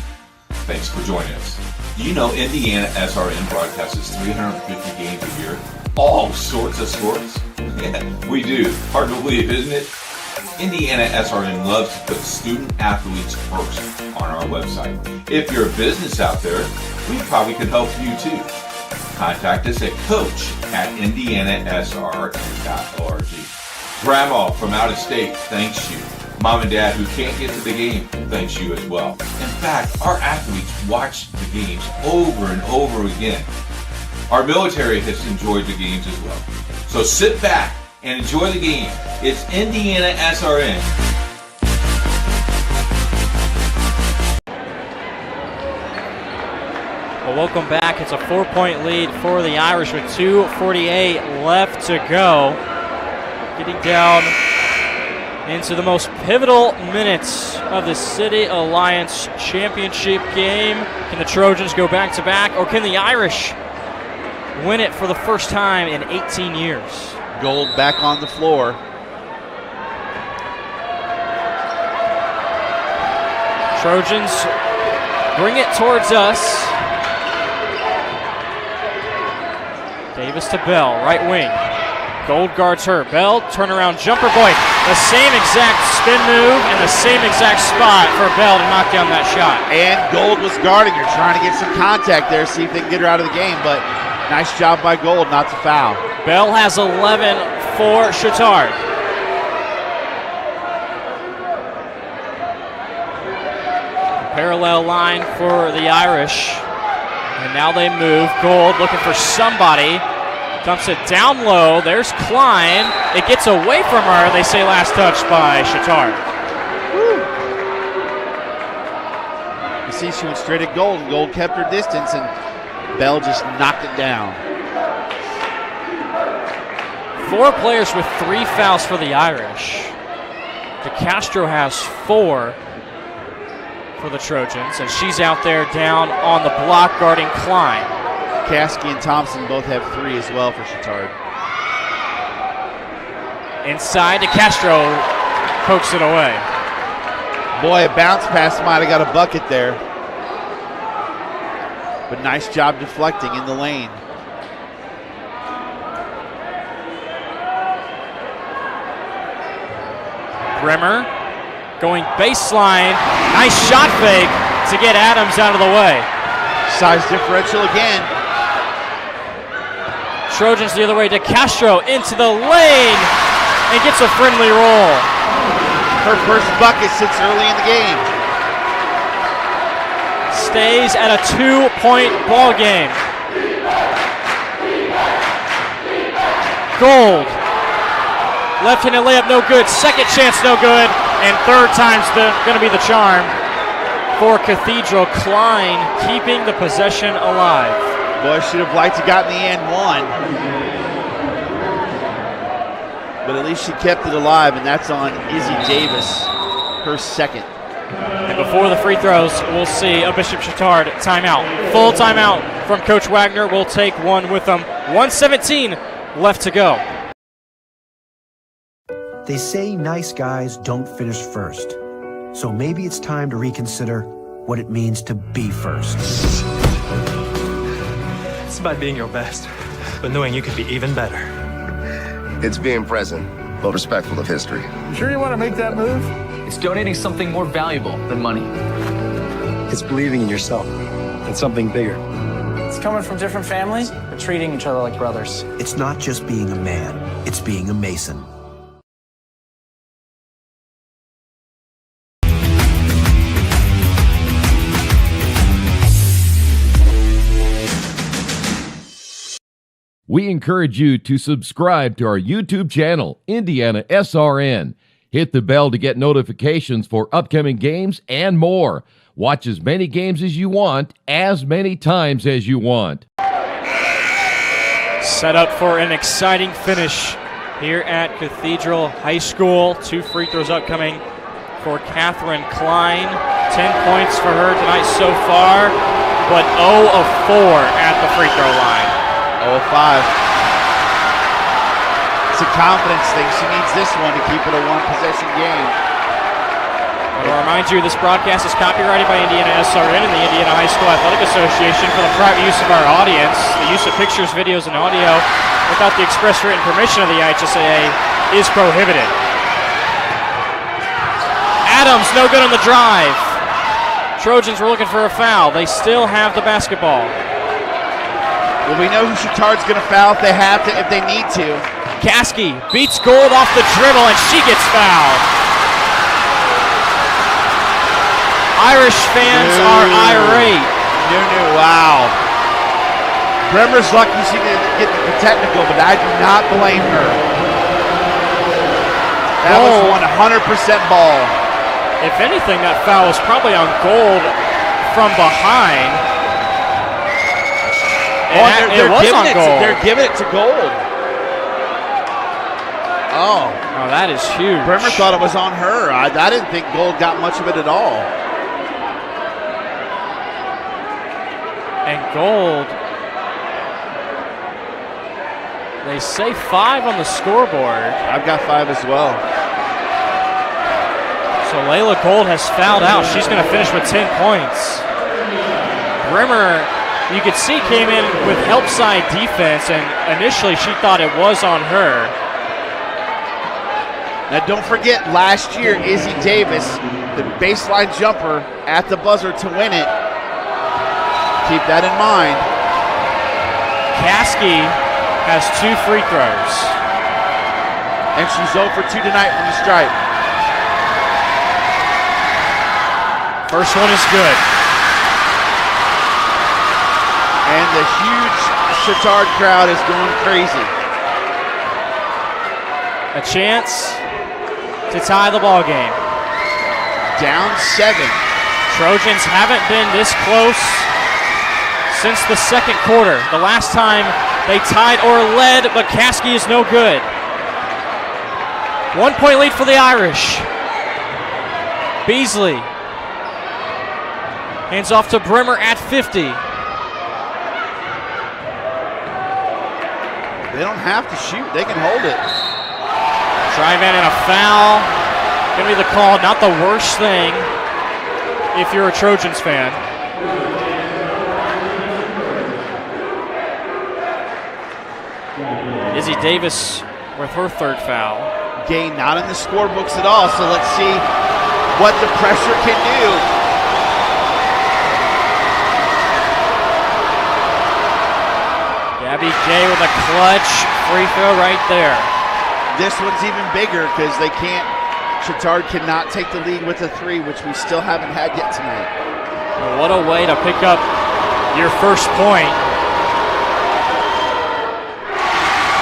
Speaker 14: Thanks for joining us. Do you know IndianaSRN broadcasts 350 games a year? All sorts of sports? Yeah, we do. Hard to believe, isn't it? IndianaSRN loves to put student athletes first on our website. If you're a business out there, we probably could help you too. Contact us at coach@indianasrn.org. Grandma from out of state thanks you. Mom and Dad who can't get to the game thanks you as well. In fact, our athletes watch the games over and over again. Our military has enjoyed the games as well. So sit back and enjoy the game. It's IndianaSRN.
Speaker 1: Well, welcome back. It's a 4-point lead for the Irish with 2:48 left to go. Getting down into the most pivotal minutes of the City Alliance Championship game. Can the Trojans go back-to-back, or can the Irish win it for the first time in 18 years?
Speaker 2: Gold back on the floor.
Speaker 1: Trojans bring it towards us. Davis to Bell, right wing. Gold guards her. Bell, turnaround jumper. Boy, the same exact spin move and the same exact spot for Bell to knock down that shot.
Speaker 2: And Gold was guarding her, trying to get some contact there, see if they can get her out of the game, but nice job by Gold not to foul.
Speaker 1: Bell has 11 for Chittard. Parallel line for the Irish. And now they move. Gold looking for somebody. Dumps it down low. There's Klein. It gets away from her. They say last touch by Chittard.
Speaker 2: You see she went straight at Gold, and Gold kept her distance, and Bell just knocked it down.
Speaker 1: 4 players with 3 fouls for the Irish. DeCastro has 4 for the Trojans, and she's out there down on the block guarding Klein.
Speaker 2: Caskey and Thompson both have 3 as well for Chittard.
Speaker 1: Inside, DeCastro pokes it away.
Speaker 2: Boy, a bounce pass might have got a bucket there. But nice job deflecting in the lane.
Speaker 1: Bremer going baseline. Nice shot fake to get Adams out of the way.
Speaker 2: Size differential again.
Speaker 1: Trojans the other way. DeCastro into the lane and gets a friendly roll.
Speaker 2: Her first bucket since early in the game.
Speaker 1: Stays at a 2-point ball game. Gold. Left-handed layup, no good. Second chance, no good. And third time's going to be the charm for Cathedral. Klein keeping the possession alive.
Speaker 2: Boy, should have liked to gotten the and one. But at least she kept it alive, and that's on Izzy Davis, her second.
Speaker 1: And before the free throws, we'll see a Bishop Chittard timeout. Full timeout from Coach Wagner. We'll take one with them. 1:17 left to go.
Speaker 15: They say nice guys don't finish first. So maybe it's time to reconsider what it means to be first.
Speaker 16: It's about being your best, but knowing you could be even better.
Speaker 17: It's being present, but respectful of history.
Speaker 18: Sure you want to make that move?
Speaker 19: It's donating something more valuable than money.
Speaker 16: It's believing in yourself and something bigger.
Speaker 18: It's coming from different families, but treating each other like brothers.
Speaker 15: It's not just being a man, it's being a Mason.
Speaker 4: We encourage you to subscribe to our YouTube channel, IndianaSRN. Hit the bell to get notifications for upcoming games and more. Watch as many games as you want, as many times as you want.
Speaker 1: Set up for an exciting finish here at Cathedral High School. 2 free throws upcoming for Catherine Klein. 10 points for her tonight so far, but 0 of 4 at the free throw line.
Speaker 2: 0 of 5. It's a confidence thing. She needs this one to keep it a one-possession game.
Speaker 1: I want to remind you, this broadcast is copyrighted by IndianaSRN and the Indiana High School Athletic Association for the private use of our audience. The use of pictures, videos, and audio without the express written permission of the IHSAA is prohibited. Adams, no good on the drive. Trojans were looking for a foul. They still have the basketball.
Speaker 2: Well, we know who Chittard's going to foul if they have to, if they need to.
Speaker 1: Caskey beats Gold off the dribble, and she gets fouled. Irish fans are irate.
Speaker 2: Wow. Bremer's lucky she didn't get the technical, but I do not blame her. That was 100% ball.
Speaker 1: If anything, that foul was probably on Gold from behind. It was on Gold.
Speaker 2: They're giving it to Gold. Oh,
Speaker 1: that is huge.
Speaker 2: Bremer thought it was on her. I didn't think Gold got much of it at all.
Speaker 1: And Gold, they say 5 on the scoreboard.
Speaker 2: I've got 5 as well.
Speaker 1: So Layla Gold has fouled out. She's going to finish with 10 points. Bremer, you could see, came in with help side defense, and initially she thought it was on her.
Speaker 2: Now don't forget, last year, Izzy Davis, the baseline jumper at the buzzer to win it. Keep that in mind.
Speaker 1: Caskey has 2 free throws.
Speaker 2: And she's 0 for 2 tonight from the stripe.
Speaker 1: First one is good.
Speaker 2: And the huge Chittard crowd is going crazy.
Speaker 1: A chance to tie the ball game.
Speaker 2: Down 7.
Speaker 1: Trojans haven't been this close since the second quarter. The last time they tied or led, but Caskey is no good. 1 point lead for the Irish. Beasley hands off to Bremer at 50.
Speaker 2: They don't have to shoot. They can hold it.
Speaker 1: Drive in and a foul. Gonna be the call. Not the worst thing if you're a Trojans fan. Izzy Davis with her 3rd foul.
Speaker 2: Gain not in the scorebooks at all, so let's see what the pressure can do.
Speaker 1: Gabby Gay with a clutch free throw right there.
Speaker 2: This one's even bigger because they can't, Chittard cannot take the lead with a 3, which we still haven't had yet tonight.
Speaker 1: Well, what a way to pick up your first point.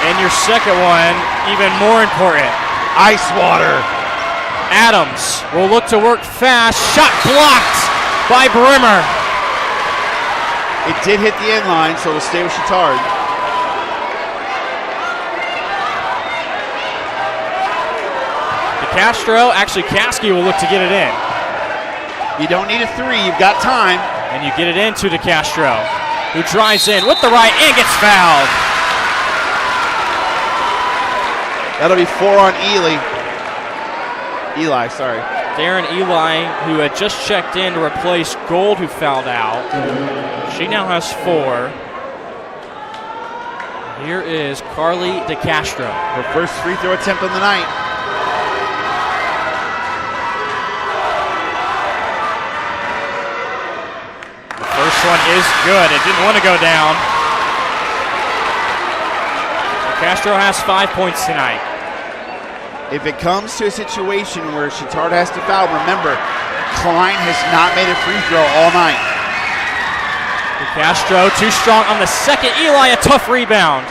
Speaker 1: And your second one, even more important.
Speaker 2: Ice water.
Speaker 1: Adams will look to work fast. Shot blocked by Bremer.
Speaker 2: It did hit the end line, so it'll stay with Chittard.
Speaker 1: DeCastro, actually Caskey will look to get it in.
Speaker 2: You don't need a 3, you've got time.
Speaker 1: And you get it into DeCastro, who drives in with the right and gets fouled.
Speaker 2: That'll be 4 on Eli, sorry.
Speaker 1: Darren Eli, who had just checked in to replace Gold, who fouled out. She now has 4. Here is Carly DeCastro.
Speaker 2: Her first free throw attempt on the night.
Speaker 1: one is good. It didn't want to go down. Castro has 5 points tonight.
Speaker 2: If it comes to a situation where Chittard has to foul, remember, Klein has not made a free throw all night.
Speaker 1: Castro too strong on the second. Eli, a tough rebound.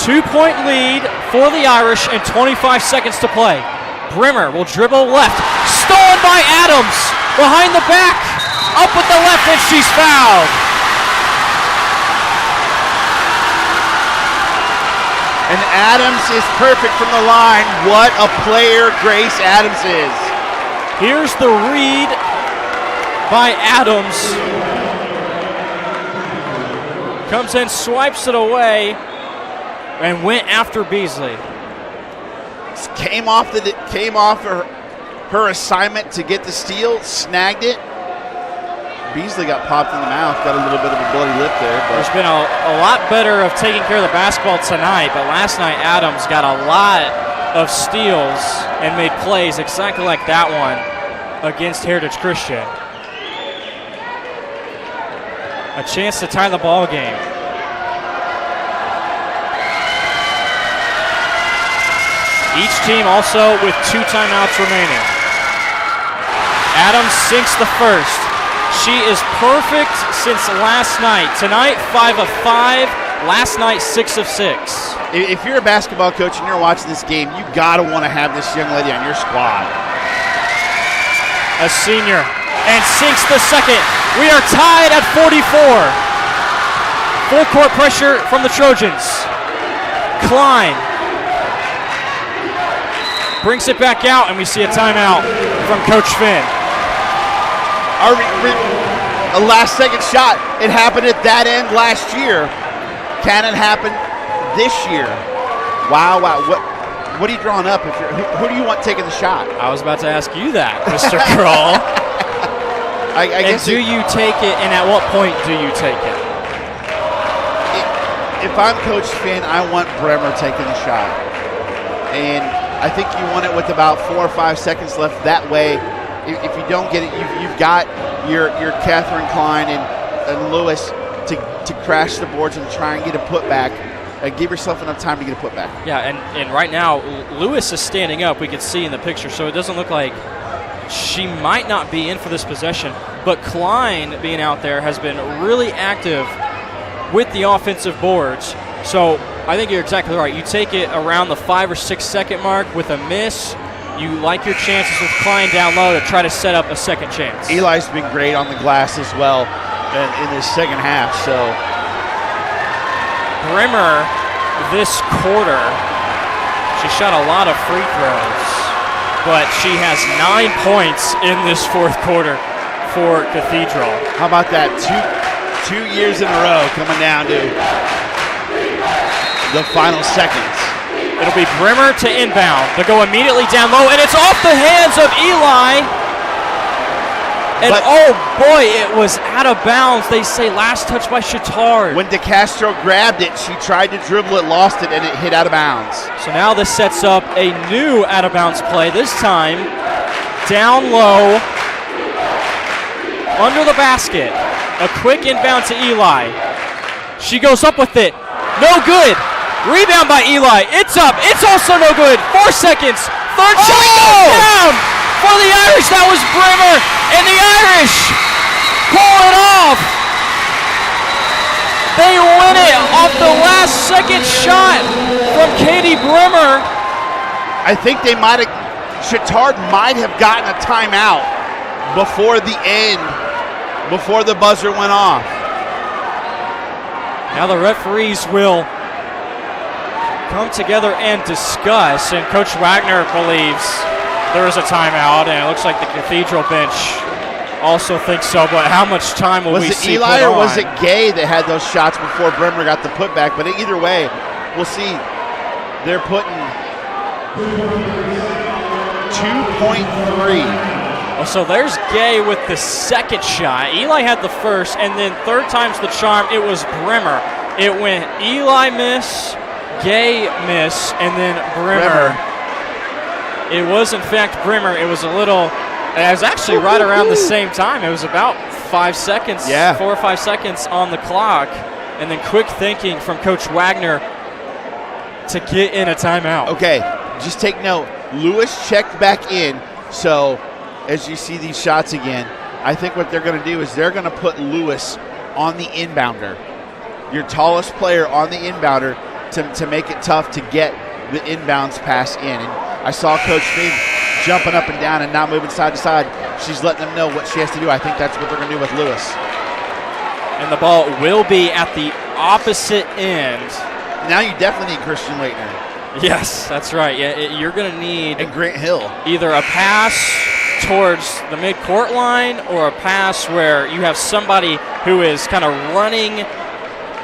Speaker 1: 2-point lead for the Irish and 25 seconds to play. Brimmer will dribble left. Stolen by Adams. Behind the back. Up with the left, and she's fouled.
Speaker 2: And Adams is perfect from the line. What a player Grace Adams is.
Speaker 1: Here's the read by Adams. Comes in, swipes it away, and went after Beasley.
Speaker 2: Came off her assignment to get the steal, snagged it. Beasley got popped in the mouth, got a little bit of a bloody lip there. But
Speaker 1: there's been a lot better of taking care of the basketball tonight, but last night Adams got a lot of steals and made plays exactly like that one against Heritage Christian. A chance to tie the ball game. Each team also with 2 timeouts remaining. Adams sinks the first. She is perfect since last night. Tonight, 5 of 5. Last night, 6 of 6.
Speaker 2: If you're a basketball coach and you're watching this game, you gotta want to have this young lady on your squad.
Speaker 1: A senior, and sinks the second. We are tied at 44. Full court pressure from the Trojans. Klein brings it back out, and we see a timeout from Coach Finn.
Speaker 2: A last-second shot. It happened at that end last year. Can it happen this year? Wow. What are you drawing up? Who do you want taking the shot?
Speaker 1: I was about to ask you that, Mr. Kroll.
Speaker 2: I guess
Speaker 1: do you take it, and at what point do you take it?
Speaker 2: If I'm Coach Finn, I want Bremer taking the shot. And I think you want it with about 4 or 5 seconds left. That way, if you don't get it, you've got your Catherine Klein and Lewis to crash the boards and try and get a putback. Give yourself enough time to get a putback.
Speaker 1: Yeah, and right now, Lewis is standing up, we can see in the picture, so it doesn't look like she might not be in for this possession. But Klein being out there has been really active with the offensive boards. So I think you're exactly right. You take it around the 5 or 6 second mark with a miss. You like your chances with Klein down low to try to set up a second chance.
Speaker 2: Eli's been great on the glass as well in this second half. So
Speaker 1: Brimmer this quarter, she shot a lot of free throws, but she has 9 points in this fourth quarter for Cathedral.
Speaker 2: How about that? Two years in a row coming down to the final seconds.
Speaker 1: It'll be Brimmer to inbound. They'll go immediately down low, and it's off the hands of Eli. And oh boy, it was out of bounds. They say last touch by Chittard.
Speaker 2: When DeCastro grabbed it, she tried to dribble it, lost it, and it hit out of bounds.
Speaker 1: So now this sets up a new out of bounds play. This time down low, under the basket. A quick inbound to Eli. She goes up with it. No good. Rebound by Eli. It's up. It's also no good. 4 seconds. Third shot goes down for the Irish. That was Brimmer. And the Irish pull it off. They win it off the last second shot from Katie Brimmer.
Speaker 2: I think Chittard might have gotten a timeout before the end, before the buzzer went off.
Speaker 1: Now the referees will come together and discuss, and Coach Wagner believes there is a timeout, and it looks like the Cathedral bench also thinks so, but how much time will we see?
Speaker 2: Was it Eli or was it Gay that had those shots before Brimmer got the putback? But either way, we'll see. They're putting 2.3.
Speaker 1: Oh, so there's Gay with the second shot. Eli had the first, and then third time's the charm. It was Brimmer. It went Eli miss, Gay miss, and then Brimmer. It was, in fact, Brimmer. It was actually right around the same time. It was about 5 seconds, 4 or 5 seconds on the clock, and then quick thinking from Coach Wagner to get in a timeout.
Speaker 2: Okay, just take note. Lewis checked back in, so as you see these shots again, I think what they're going to do is they're going to put Lewis on the inbounder, your tallest player on the inbounder, to make it tough to get the inbounds pass in. And I saw Coach Finn jumping up and down and not moving side to side. She's letting them know what she has to do. I think that's what they're going to do with Lewis.
Speaker 1: And the ball will be at the opposite end.
Speaker 2: Now you definitely need Christian Leitner.
Speaker 1: Yes, that's right. Yeah, you're going to need
Speaker 2: and Grant Hill
Speaker 1: either a pass towards the midcourt line or a pass where you have somebody who is kind of running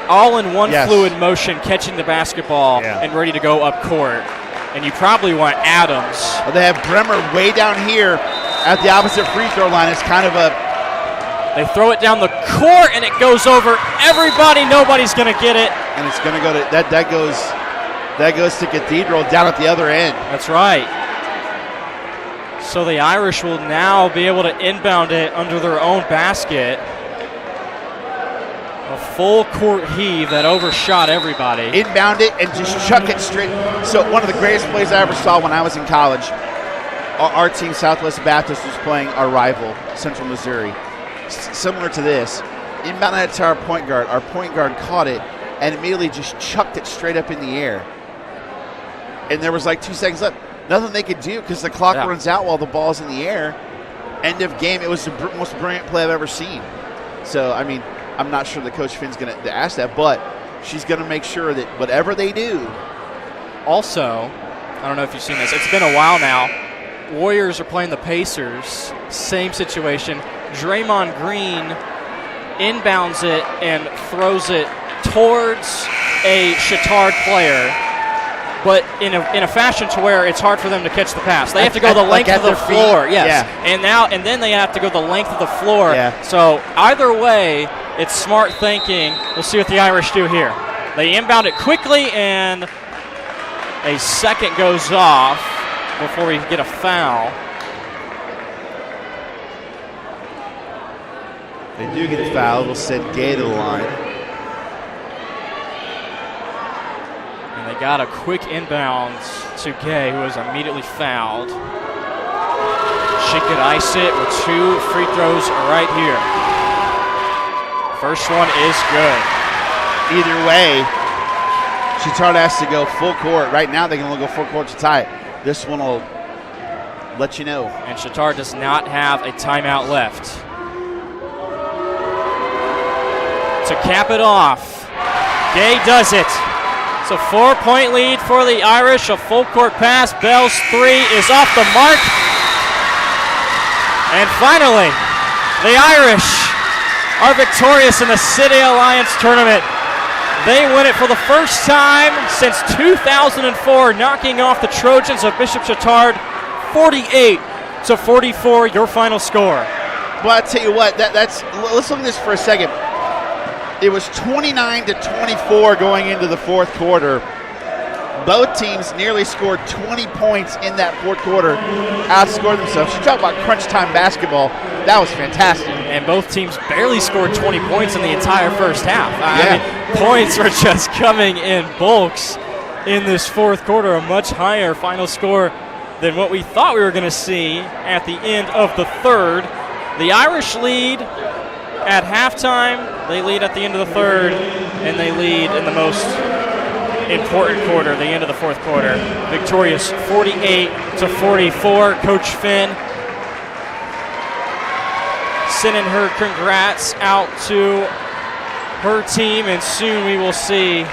Speaker 1: all in one fluid motion, catching the basketball and ready to go up court. And you probably want Adams.
Speaker 2: Well, they have Bremer way down here at the opposite free throw line. It's kind of a...
Speaker 1: They throw it down the court, and it goes over everybody. Nobody's going to get it.
Speaker 2: And it's going to go to... That goes to Cathedral down at the other end.
Speaker 1: That's right. So the Irish will now be able to inbound it under their own basket. A full court heave that overshot everybody.
Speaker 2: Inbound it and just chuck it straight. So one of the greatest plays I ever saw when I was in college, our team, Southwest Baptist, was playing our rival, Central Missouri. Similar to this. Inbound it to our point guard. Our point guard caught it and immediately just chucked it straight up in the air. And there was like 2 seconds left. Nothing they could do because the clock runs out while the ball's in the air. End of game. It was the most brilliant play I've ever seen. So, I mean, I'm not sure that Coach Finn's going to ask that, but she's going to make sure that whatever they do.
Speaker 1: Also, I don't know if you've seen this. It's been a while now. Warriors are playing the Pacers. Same situation. Draymond Green inbounds it and throws it towards a Chittard player, but in a fashion to where it's hard for them to catch the pass. They have to go the length of the floor. Yes. Yeah. And then they have to go the length of the floor.
Speaker 2: Yeah.
Speaker 1: So either way, it's smart thinking. We'll see what the Irish do here. They inbound it quickly, and a second goes off before we get a foul.
Speaker 2: They do get a foul. We'll send Gay to the line.
Speaker 1: And they got a quick inbound to Gay, who was immediately fouled. She could ice it with 2 free throws right here. First one is good.
Speaker 2: Either way, Chittard has to go full court. Right now, they can only go full court to tie it. This one will let you know.
Speaker 1: And Chittard does not have a timeout left. To cap it off, Gay does it. It's a 4-point lead for the Irish. A full court pass. Bell's 3 is off the mark. And finally, the Irish are victorious in the City Alliance tournament. They win it for the first time since 2004, knocking off the Trojans of Bishop Chittard 48-44, your final score.
Speaker 2: Well, I tell you what, let's look at this for a second. It was 29-24 going into the fourth quarter. Both teams nearly scored 20 points in that fourth quarter, outscored themselves. You talk about crunch time basketball. That was fantastic.
Speaker 1: And both teams barely scored 20 points in the entire first half. I mean, points were just coming in bulks in this fourth quarter, a much higher final score than what we thought we were going to see at the end of the third. The Irish lead at halftime, they lead at the end of the third, and they lead in the most important quarter, the end of the fourth quarter. Victorious 48-44. Coach Finn sending her congrats out to her team, and soon we will see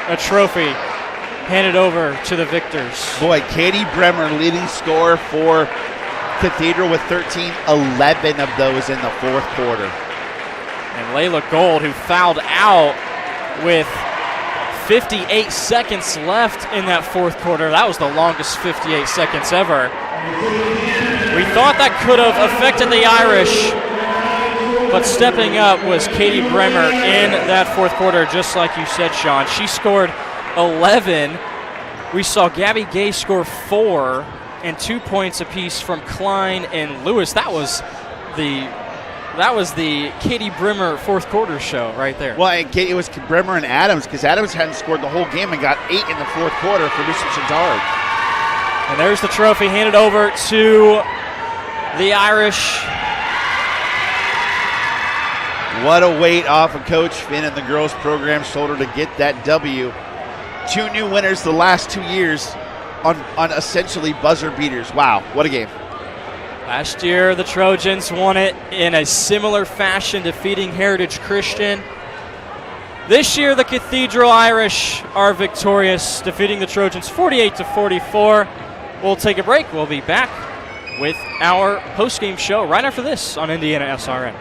Speaker 1: a trophy handed over to the victors.
Speaker 2: Boy, Katie Bremer leading scorer for Cathedral with 13, 11 of those in the fourth quarter.
Speaker 1: And Layla Gold, who fouled out with 58 seconds left in that fourth quarter. That was the longest 58 seconds ever. We thought that could have affected the Irish, but stepping up was Katie Bremer in that fourth quarter, just like you said, Sean. She scored 11. We saw Gabby Gay score 4 and 2 points apiece from Klein and Lewis. That was the That was the Katie Brimmer fourth quarter show right there.
Speaker 2: Well, it was Brimmer and Adams, because Adams hadn't scored the whole game and got 8 in the fourth quarter for Bishop Chatard.
Speaker 1: And there's the trophy handed over to the Irish.
Speaker 2: What a weight off of Coach Finn and the girls program shoulder to get that W. 2 new winners the last 2 years on essentially buzzer beaters. Wow, what a game.
Speaker 1: Last year, the Trojans won it in a similar fashion, defeating Heritage Christian. This year, the Cathedral Irish are victorious, defeating the Trojans 48-44. We'll take a break. We'll be back with our postgame show right after this on IndianaSRN.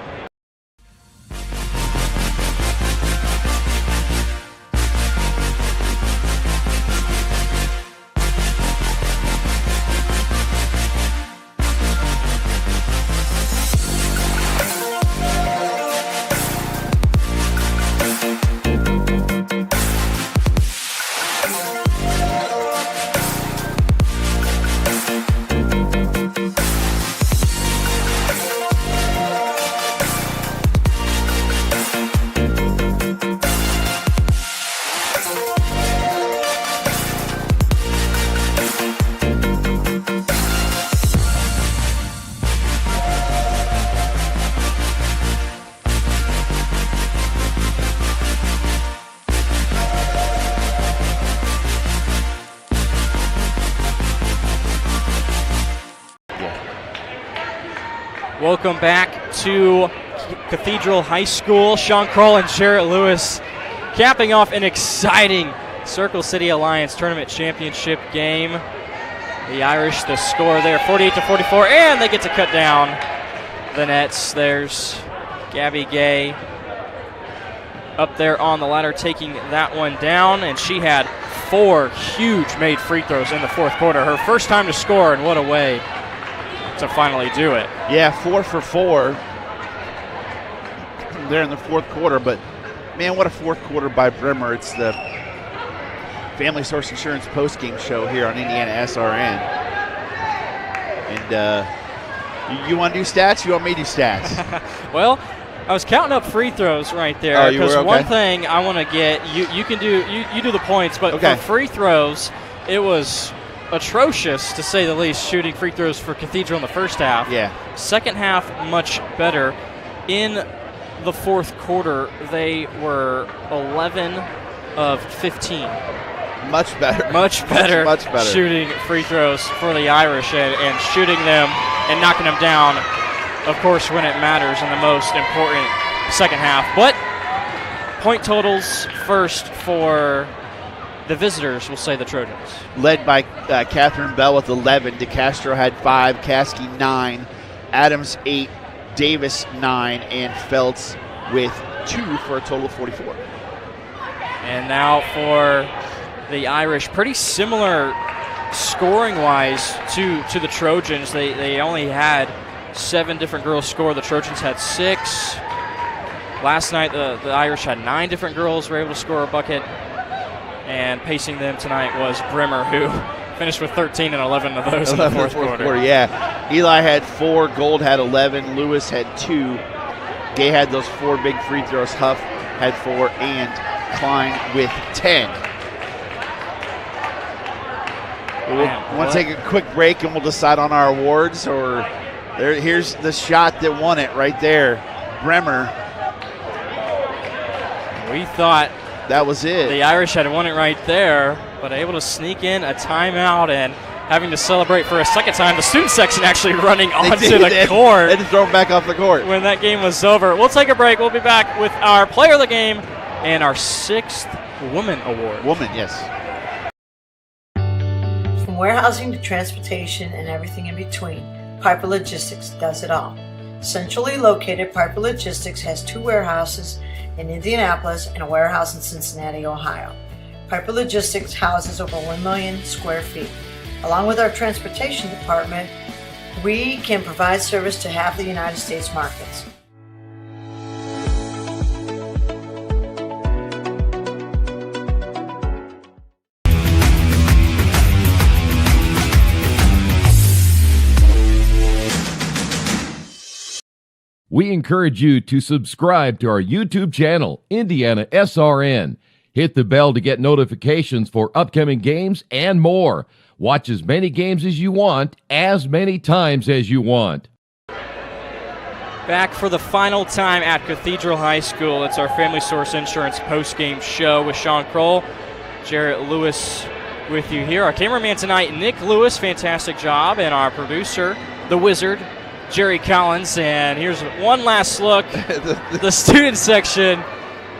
Speaker 1: Welcome back to Cathedral High School. Sean Kroll and Jarrett Lewis capping off an exciting Circle City Alliance Tournament Championship game. The Irish, the score there, 48-44, and they get to cut down the nets. There's Gabby Gay up there on the ladder taking that one down, and she had 4 huge made free throws in the fourth quarter. Her first time to score, and what a way to finally do it.
Speaker 2: Yeah, 4 for 4 there in the fourth quarter, but man, what a fourth quarter by Brimmer. It's the Family Source Insurance postgame show here on IndianaSRN. And you want to do stats? You want me to do stats?
Speaker 1: Well, I was counting up free throws right there, because one thing I want to get, you can do, you do the points, but for free throws, it was atrocious, to say the least, shooting free throws for Cathedral in the first half.
Speaker 2: Yeah.
Speaker 1: Second half, much better. In the fourth quarter, they were 11 of 15.
Speaker 2: Much better.
Speaker 1: Much better.
Speaker 2: Much better
Speaker 1: shooting free throws for the Irish, and shooting them and knocking them down, of course, when it matters in the most important second half. But point totals first for the visitors, we'll say the Trojans.
Speaker 2: Led by Catherine Bell with 11. DeCastro had 5, Caskey 9, Adams 8, Davis 9, and Feltz with 2 for a total of 44.
Speaker 1: And now for the Irish, pretty similar scoring-wise to the Trojans. They only had 7 different girls score. The Trojans had 6. Last night, the Irish had 9 different girls were able to score a bucket. And pacing them tonight was Brimmer, who finished with 13 and 11 of those in the fourth quarter.
Speaker 2: Yeah. Eli had 4, Gold had 11, Lewis had 2. Gay had those 4 big free throws. Huff had 4, and Klein with 10. We'll want to take a quick break and we'll decide on our awards. Or here's the shot that won it right there. Brimmer.
Speaker 1: We thought
Speaker 2: that was it.
Speaker 1: The Irish had won it right there, but able to sneak in a timeout and having to celebrate for a second time. The student section actually running onto the court.
Speaker 2: They had to throw him back off the court
Speaker 1: when that game was over. We'll take a break. We'll be back with our player of the game and our 6th Woman Award.
Speaker 2: Woman, yes.
Speaker 3: From warehousing to transportation and everything in between, Piper Logistics does it all. Centrally located, Piper Logistics has 2 warehouses in Indianapolis and a warehouse in Cincinnati, Ohio. Piper Logistics houses over 1 million square feet. Along with our transportation department, we can provide service to half the United States markets.
Speaker 4: We encourage you to subscribe to our YouTube channel, IndianaSRN. Hit the bell to get notifications for upcoming games and more. Watch as many games as you want, as many times as you want.
Speaker 1: Back for the final time at Cathedral High School. It's our Family Source Insurance post-game show with Sean Kroll, Jarrett Lewis with you here. Our cameraman tonight, Nick Lewis, fantastic job, and our producer, the Wizard, Jerry Collins. And here's one last look. The student section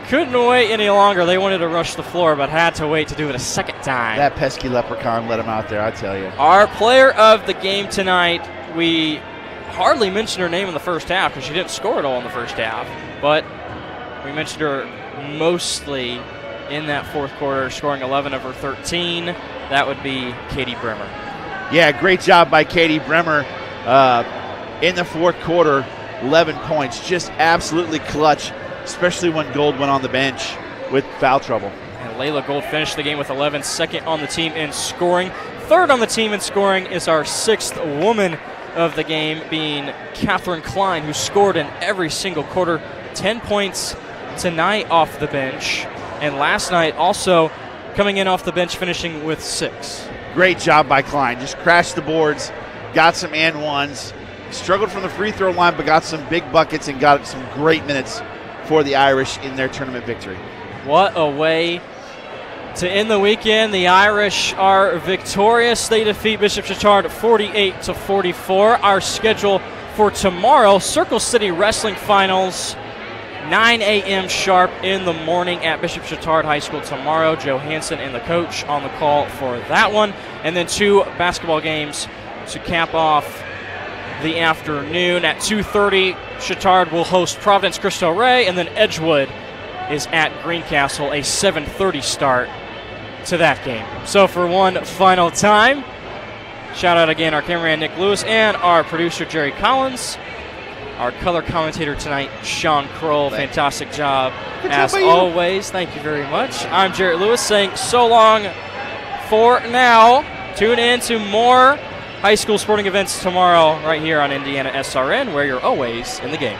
Speaker 1: couldn't wait any longer. They wanted to rush the floor, but had to wait to do it a second time.
Speaker 2: That pesky leprechaun let him out there, I tell you.
Speaker 1: Our player of the game tonight, we hardly mentioned her name in the first half because she didn't score at all in the first half, but we mentioned her mostly in that fourth quarter, scoring 11 of her 13. That would be Katie Bremer.
Speaker 2: Yeah, great job by Katie Bremer in the fourth quarter. 11 points, just absolutely clutch, especially when Gold went on the bench with foul trouble.
Speaker 1: And Layla Gold finished the game with 11, second on the team in scoring. Third on the team in scoring is our sixth woman of the game, being Catherine Klein, who scored in every single quarter. 10 points tonight off the bench. And last night also coming in off the bench, finishing with 6.
Speaker 2: Great job by Klein. Just crashed the boards, got some and ones, struggled from the free throw line, but got some big buckets and got some great minutes for the Irish in their tournament victory.
Speaker 1: What a way to end the weekend. The Irish are victorious. They defeat Bishop Chatard 48-44. Our schedule for tomorrow, Circle City Wrestling Finals, 9 a.m. sharp in the morning at Bishop Chatard High School tomorrow. Joe Hansen and the coach on the call for that one. And then 2 basketball games to cap off the afternoon. At 2:30, Chatard will host Providence Cristo Rey, and then Edgewood is at Greencastle, a 7:30 start to that game. So for one final time, shout out again our cameraman Nick Lewis and our producer Jerry Collins. Our color commentator tonight, Sean Kroll. Fantastic job as always. Thank you very much. I'm Jarrett Lewis saying so long for now. Tune in to more high school sporting events tomorrow right here on Indiana SRN, where you're always in the game.